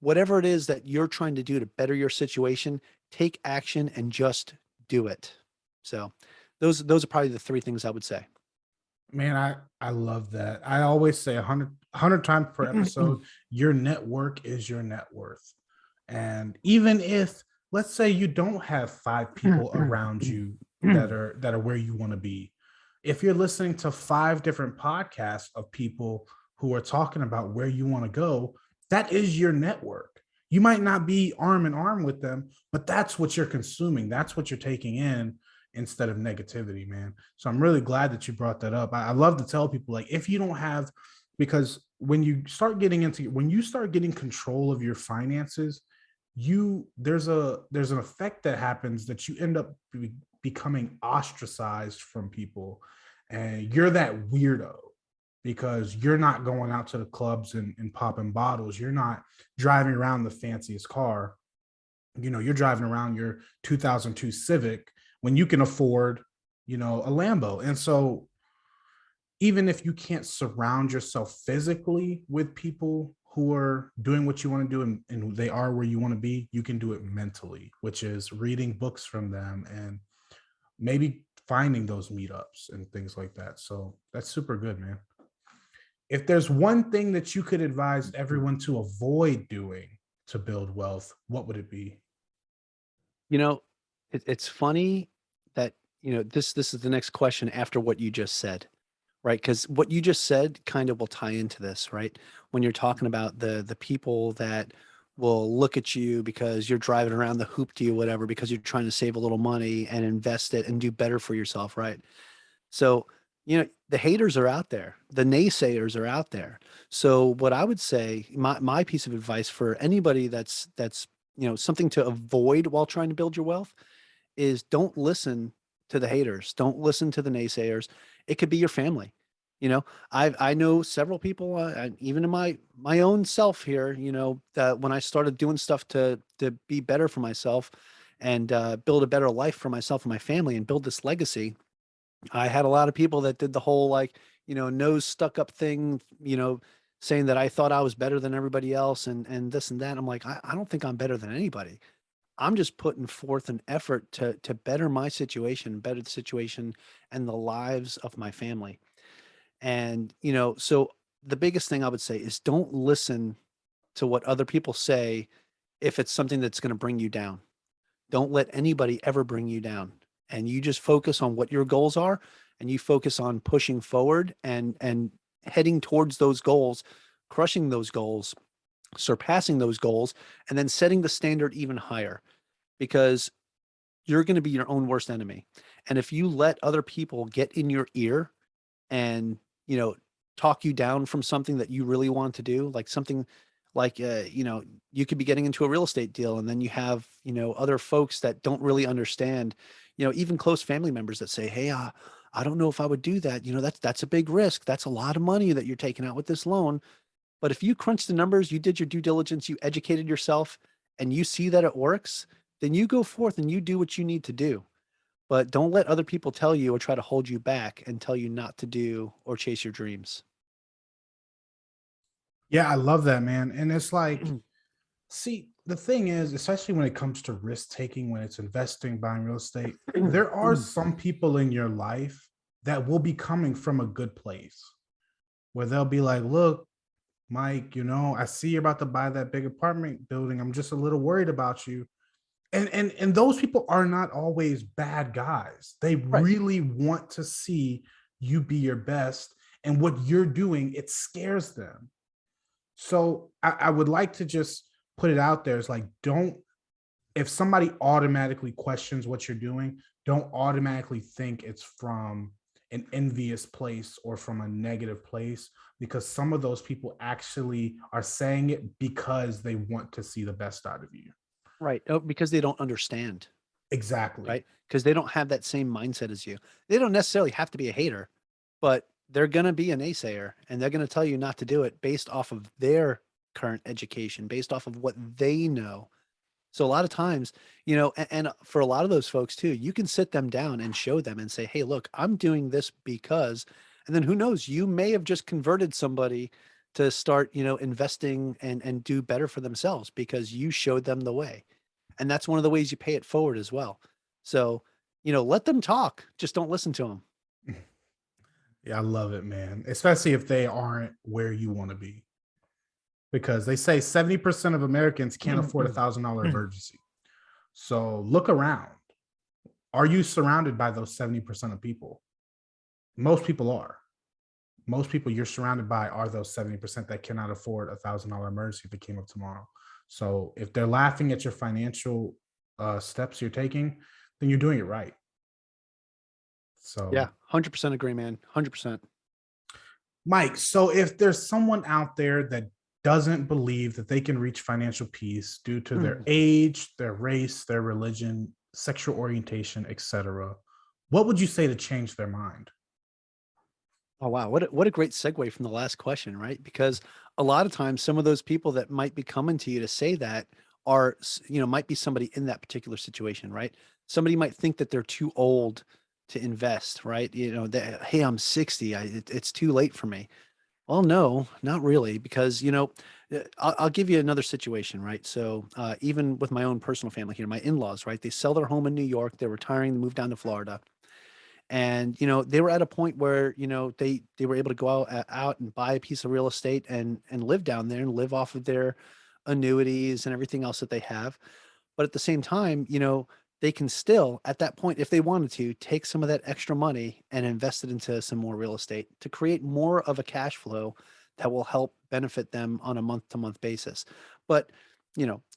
Whatever it is that you're trying to do to better your situation, take action and just do it. So those are probably the 3 things I would say. Man, I love that. I always say 100 times per episode, your network is your net worth. And even if, let's say, you don't have 5 people around you that are where you want to be, if you're listening to 5 different podcasts of people who are talking about where you want to go, that is your network. You might not be arm in arm with them, but that's what you're consuming. That's what you're taking in instead of negativity, man. So I'm really glad that you brought that up. I love to tell people, like, if you don't have, because when you start getting control of your finances, there's an effect that happens that you end up becoming ostracized from people, and you're that weirdo because you're not going out to the clubs and popping bottles. You're not driving around the fanciest car. You're driving around your 2002 Civic when you can afford, a Lambo. And so even if you can't surround yourself physically with people who are doing what you want to do, and they are where you want to be, you can do it mentally, which is reading books from them and maybe finding those meetups and things like that. So that's super good, man. If there's one thing that you could advise everyone to avoid doing to build wealth, what would it be? You know, it's funny that this is the next question after what you just said, right? Because what you just said kind of will tie into this, right? When you're talking about the people that will look at you because you're driving around the hoopty or whatever because you're trying to save a little money and invest it and do better for yourself, right? So, the haters are out there, the naysayers are out there. So, what I would say, my piece of advice for anybody that's something to avoid while trying to build your wealth is don't listen to the haters. Don't listen to the naysayers. It could be your family. I know several people, and even in my own self here, that when I started doing stuff to be better for myself and build a better life for myself and my family and build this legacy, I had a lot of people that did the whole like, nose stuck up thing, saying that I thought I was better than everybody else and this and that. I'm like, I don't think I'm better than anybody. I'm just putting forth an effort to better my situation, better the situation and the lives of my family. And, so the biggest thing I would say is don't listen to what other people say if it's something that's going to bring you down. Don't let anybody ever bring you down. And you just focus on what your goals are and you focus on pushing forward and heading towards those goals, crushing those goals, surpassing those goals, and then setting the standard even higher because you're going to be your own worst enemy. And if you let other people get in your ear and, talk you down from something that you really want to do, like something like, you could be getting into a real estate deal and then you have, other folks that don't really understand, even close family members that say, hey, I don't know if I would do that. That's a big risk. That's a lot of money that you're taking out with this loan. But if you crunch the numbers, you did your due diligence, you educated yourself, and you see that it works, then you go forth and you do what you need to do. But don't let other people tell you or try to hold you back and tell you not to do or chase your dreams. Yeah, I love that, man. And it's like, see, the thing is, especially when it comes to risk taking, when it's investing, buying real estate, there are some people in your life that will be coming from a good place where they'll be like, look, Mike, I see you're about to buy that big apartment building. I'm just a little worried about you. And those people are not always bad guys. They Right. really want to see you be your best. And what you're doing, it scares them. So I would like to just put it out there. It's like, don't, if somebody automatically questions what you're doing, don't automatically think it's from an envious place or from a negative place, because some of those people actually are saying it because they want to see the best out of you. Right. Oh, because they don't understand, Exactly. right? Because they don't have that same mindset as you. They don't necessarily have to be a hater, but they're going to be a naysayer and they're going to tell you not to do it based off of their current education, based off of what they know. So a lot of times, and for a lot of those folks too, you can sit them down and show them and say, hey, look, I'm doing this because, and then who knows, you may have just converted somebody to start, investing and do better for themselves because you showed them the way. And that's one of the ways you pay it forward as well. So, let them talk, just don't listen to them. Yeah, I love it, man. Especially if they aren't where you want to be. Because they say 70% of Americans can't afford $1,000 emergency. So look around. Are you surrounded by those 70% of people? Most people are. Most people you're surrounded by are those 70% that cannot afford $1,000 emergency if it came up tomorrow. So if they're laughing at your financial steps you're taking, then you're doing it right. Yeah, So, 100% agree, man. 100%. Mike, so if there's someone out there that doesn't believe that they can reach financial peace due to their age, their race, their religion, sexual orientation, etc., what would you say to change their mind? Oh wow, what a great segue from the last question, right? Because a lot of times some of those people that might be coming to you to say that are, might be somebody in that particular situation, right? Somebody might think that they're too old to invest, right? That, hey, I'm 60, it's too late for me. Well, no, not really, because I'll give you another situation, right? So even with my own personal family here, my in-laws, right? They sell their home in New York, they're retiring, they move down to Florida, and they were at a point where they were able to go out and buy a piece of real estate and live down there and live off of their annuities and everything else that they have. But at the same time, they can still, at that point, if they wanted to, take some of that extra money and invest it into some more real estate to create more of a cash flow that will help benefit them on a month to month basis. But,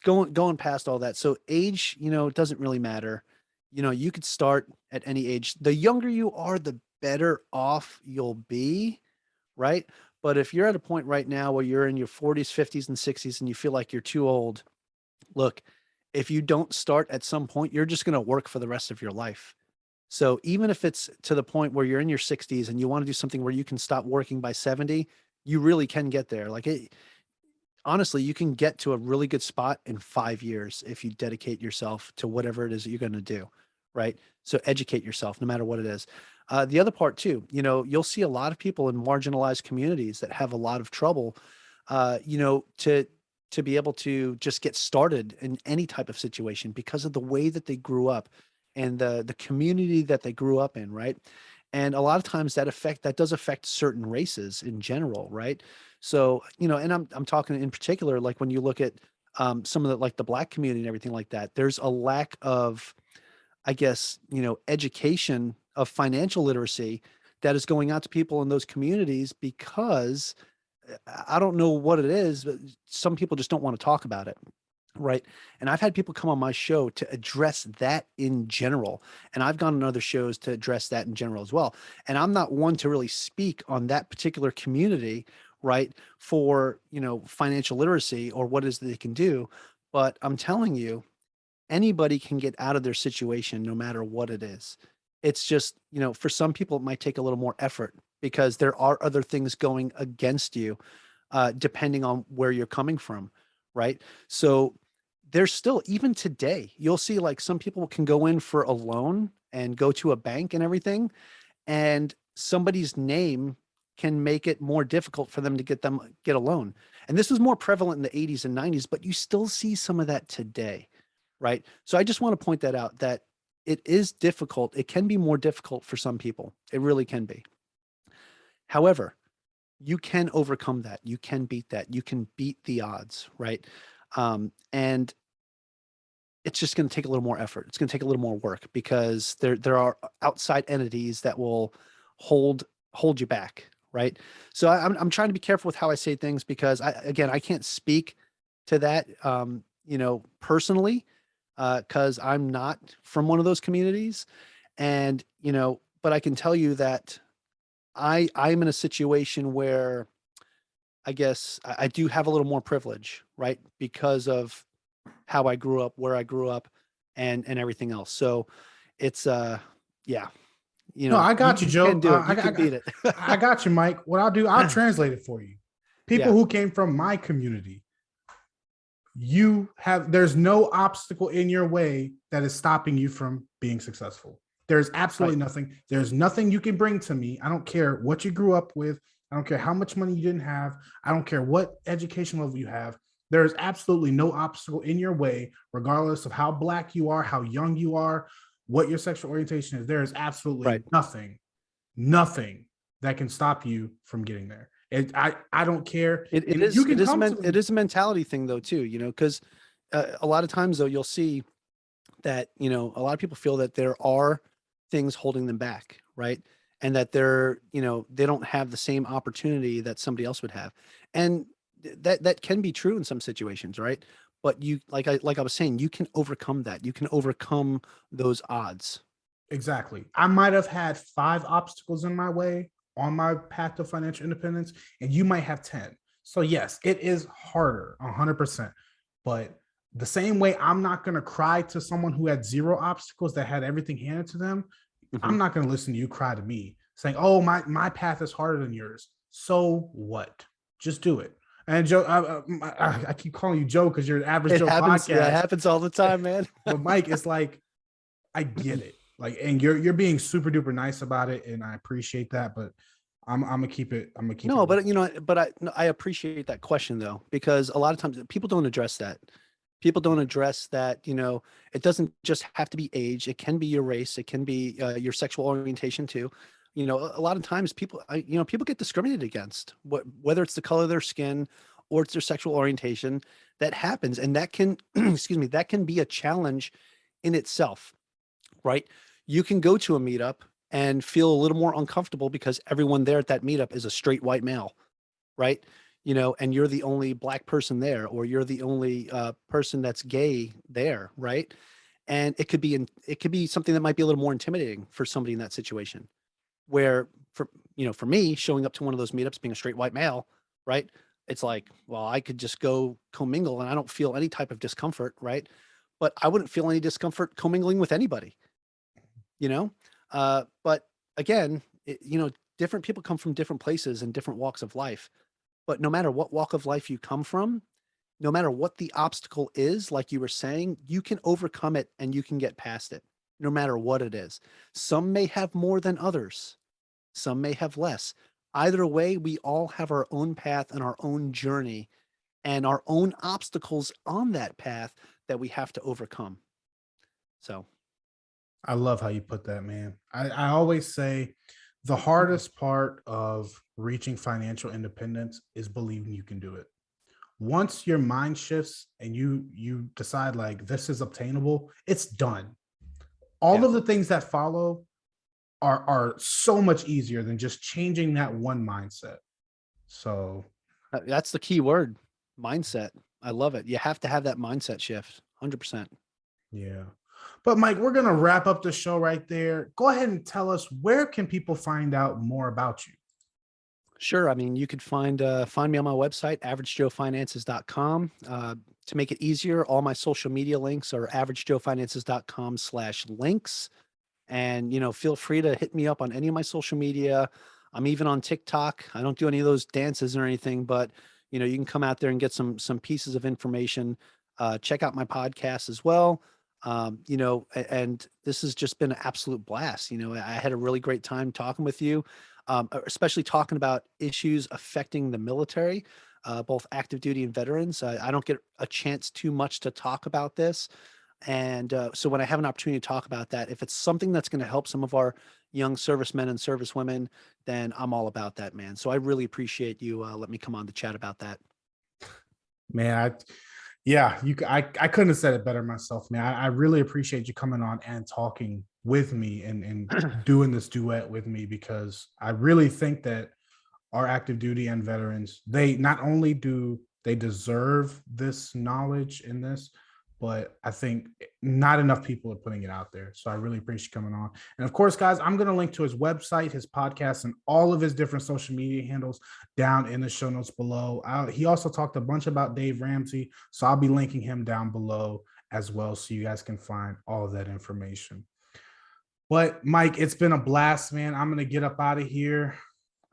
going past all that. So age, doesn't really matter. You could start at any age. The younger you are, the better off you'll be, right? But if you're at a point right now where you're in your 40s, 50s, and 60s and you feel like you're too old, look, if you don't start at some point, you're just going to work for the rest of your life. So even if it's to the point where you're in your 60s and you want to do something where you can stop working by 70, you really can get there. Honestly, you can get to a really good spot in 5 years if you dedicate yourself to whatever it is that you're going to do, right? So educate yourself no matter what it is. The other part too, you'll see a lot of people in marginalized communities that have a lot of trouble, to be able to just get started in any type of situation because of the way that they grew up and the community that they grew up in, right? And a lot of times that does affect certain races in general, right? So, and I'm talking in particular, like when you look at some of the like the Black community and everything like that, there's a lack of, I guess, education of financial literacy that is going out to people in those communities because I don't know what it is, but some people just don't want to talk about it. Right. And I've had people come on my show to address that in general. And I've gone on other shows to address that in general as well. And I'm not one to really speak on that particular community, right, for, financial literacy or what it is that they can do. But I'm telling you, anybody can get out of their situation no matter what it is. It's just, for some people, it might take a little more effort because there are other things going against you, depending on where you're coming from. Right. So there's still, even today, you'll see like some people can go in for a loan and go to a bank and everything, and somebody's name can make it more difficult for them to get a loan. And this was more prevalent in the 80s and 90s, but you still see some of that today, right? So I just want to point that out, that it is difficult. It can be more difficult for some people. It really can be. However, you can overcome that. You can beat that. You can beat the odds, right? And it's just going to take a little more effort. It's going to take a little more work because there are outside entities that will hold you back, right? So I'm trying to be careful with how I say things because I can't speak to that, personally, because I'm not from one of those communities, and but I can tell you that I'm in a situation where I guess I do have a little more privilege, right? Because of how I grew up, where I grew up, and everything else. So it's yeah, No, I got you, you can Joe. do it. You can beat it. I got you, Mike. What I'll do, I'll translate it for you. People Yeah, who came from my community, there's no obstacle in your way that is stopping you from being successful. There's absolutely right. nothing. There's nothing you can bring to me. I don't care what you grew up with. I don't care how much money you didn't have. I don't care what education level you have. There is absolutely no obstacle in your way, regardless of how Black you are, how young you are, what your sexual orientation is. There is absolutely Right. nothing that can stop you from getting there. I don't care. It And you is can come to it me. is a mentality thing though too, because a lot of times though you'll see that a lot of people feel that there are things holding them back, right? And that they don't have the same opportunity that somebody else would have, and that can be true in some situations, right? But you like I was saying, you can overcome that. You can overcome those odds. Exactly. I might have had 5 obstacles in my way on my path to financial independence, and you might have 10. So, yes, it is harder, 100%. But the same way I'm not going to cry to someone who had 0 obstacles that had everything handed to them, I'm Mhm. not going to listen to you cry to me saying, "Oh, my path is harder than yours." So what? Just do it. And Joe, I keep calling you Joe because you're an average It Joe happens. Yeah, it podcast. happens all the time, man. But Mike, it's like I get it. Like, and you're being super duper nice about it, and I appreciate that. But I'm gonna keep it. I'm gonna keep it No, real. but I appreciate that question though, because a lot of times people don't address that. People don't address that, it doesn't just have to be age. It can be your race. It can be your sexual orientation too. A lot of times people get discriminated against, whether it's the color of their skin or it's their sexual orientation. That happens. And that can, excuse me, that can be a challenge in itself, right? You can go to a meetup and feel a little more uncomfortable because everyone there at that meetup is a straight white male, right? And you're the only black person there, or you're the only person that's gay there, right? And it could be something that might be a little more intimidating for somebody in that situation. Where for me, showing up to one of those meetups, being a straight white male, right? It's like, well, I could just go commingle and I don't feel any type of discomfort, right? But I wouldn't feel any discomfort commingling with anybody, you know? But again, different people come from different places and different walks of life. But no matter what walk of life you come from, no matter what the obstacle is, like you were saying, you can overcome it and you can get past it, no matter what it is. Some may have more than others, some may have less. Either way, we all have our own path and our own journey and our own obstacles on that path that we have to overcome. So, I love how you put that, man. I always say the hardest part of reaching financial independence is believing you can do it. Once your mind shifts and you decide like this is obtainable, it's done. All yeah, of the things that follow are so much easier than just changing that one mindset. So that's the key word, mindset. I love it. You have to have that mindset shift, 100%. yeah. But Mike, we're gonna wrap up the show right there. Go ahead and tell us, where can people find out more about you? Sure. I mean, you could find me on my website, averagejoefinances.com. To make it easier, all my social media links are averagejoefinances.com/links. And, feel free to hit me up on any of my social media. I'm even on TikTok. I don't do any of those dances or anything, but you can come out there and get some pieces of information. Check out my podcast as well. And this has just been an absolute blast. I had a really great time talking with you, especially talking about issues affecting the military, both active duty and veterans. I don't get a chance too much to talk about this. And so when I have an opportunity to talk about that, if it's something that's going to help some of our young servicemen and servicewomen, then I'm all about that, man. So I really appreciate you letting me come on to chat about that. Man, yeah, I couldn't have said it better myself, man. I really appreciate you coming on and talking with me and doing this duet with me, because I really think that our active duty and veterans, they not only do they deserve this knowledge in this, but I think not enough people are putting it out there. So I really appreciate you coming on. And of course, guys, I'm going to link to his website, his podcast, and all of his different social media handles down in the show notes below. He also talked a bunch about Dave Ramsey, so I'll be linking him down below as well, so you guys can find all of that information. But Mike, it's been a blast, man. I'm going to get up out of here.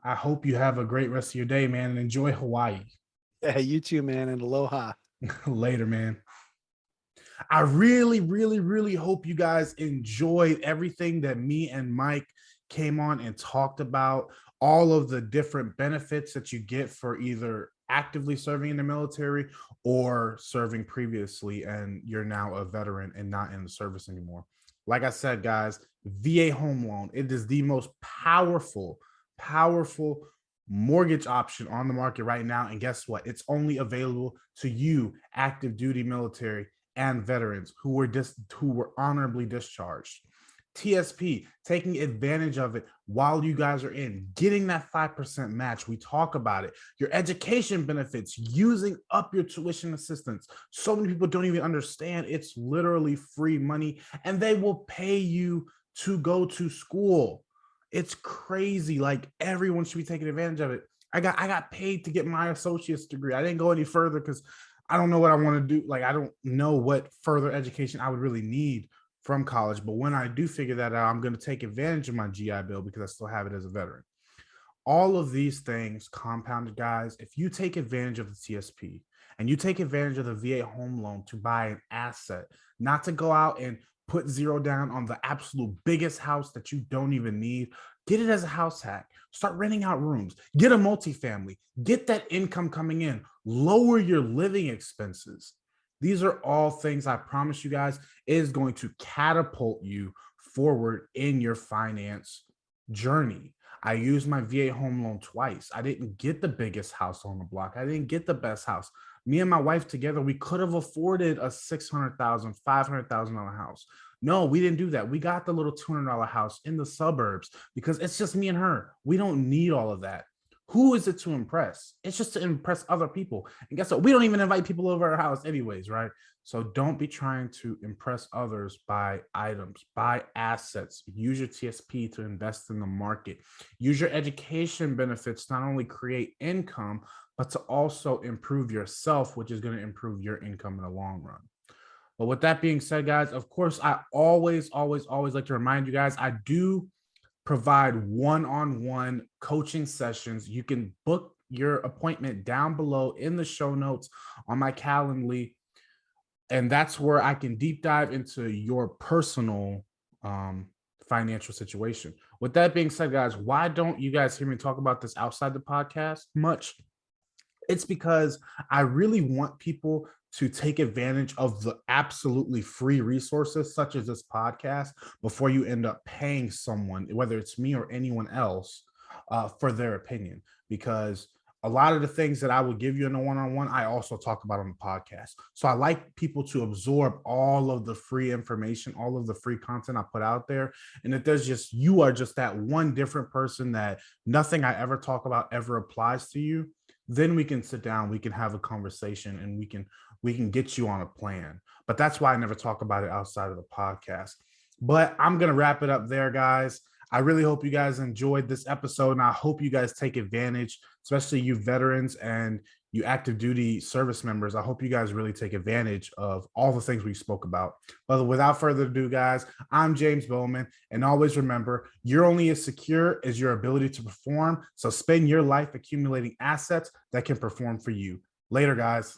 I hope you have a great rest of your day, man, and enjoy Hawaii. Yeah, you too, man, and aloha. Later, man. I really, really, really hope you guys enjoyed everything that me and Mike came on and talked about, all of the different benefits that you get for either actively serving in the military or serving previously and you're now a veteran and not in the service anymore. Like I said, guys, VA home loan, it is the most powerful mortgage option on the market right now. And guess what? It's only available to you, active duty military and veterans who were honorably discharged. TSP, taking advantage of it while you guys are in, getting that 5% match. We talk about it. Your education benefits, using up your tuition assistance. So many people don't even understand it's literally free money, and they will pay you to go to school. It's crazy. Like, everyone should be taking advantage of it. I got paid to get my associate's degree. I didn't go any further because I don't know what I want to do. Like, I don't know what further education I would really need from college. But when I do figure that out, I'm going to take advantage of my GI Bill because I still have it as a veteran. All of these things compounded, guys, if you take advantage of the TSP and you take advantage of the VA home loan to buy an asset, not to go out and put zero down on the absolute biggest house that you don't even need, get it as a house hack. Start renting out rooms, get a multifamily, get that income coming in, lower your living expenses. These are all things, I promise you guys, is going to catapult you forward in your finance journey. I used my VA home loan twice. I didn't get the biggest house on the block. I didn't get the best house, Me and my wife together, we could have afforded a $600,000, $500,000 house. No, we didn't do that. We got the little $200 house in the suburbs because it's just me and her. We don't need all of that. Who is it to impress? It's just to impress other people. And guess what? We don't even invite people over our house anyways, right? So don't be trying to impress others by items, buy assets, use your TSP to invest in the market. Use your education benefits to not only create income, but to also improve yourself, which is going to improve your income in the long run. But with that being said, guys, of course, I always like to remind you guys, I do provide one-on-one coaching sessions. You can book your appointment down below in the show notes on my Calendly. And that's where I can deep dive into your personal financial situation. With that being said, guys, why don't you guys hear me talk about this outside the podcast much? It's because I really want people to take advantage of the absolutely free resources such as this podcast before you end up paying someone, whether it's me or anyone else, for their opinion. Because a lot of the things that I would give you in a one-on-one, I also talk about on the podcast. So I like people to absorb all of the free information, all of the free content I put out there. And if there's just, you are just that one different person that nothing I ever talk about ever applies to you, then we can sit down, we can have a conversation, and we can get you on a plan. But that's why I never talk about it outside of the podcast. But I'm going to wrap it up there, guys. I really hope you guys enjoyed this episode, and I hope you guys take advantage, especially you veterans and you active duty service members. I hope you guys really take advantage of all the things we spoke about. But without further ado, guys, I'm James Bowman, and always remember, you're only as secure as your ability to perform. So spend your life accumulating assets that can perform for you. Later, guys.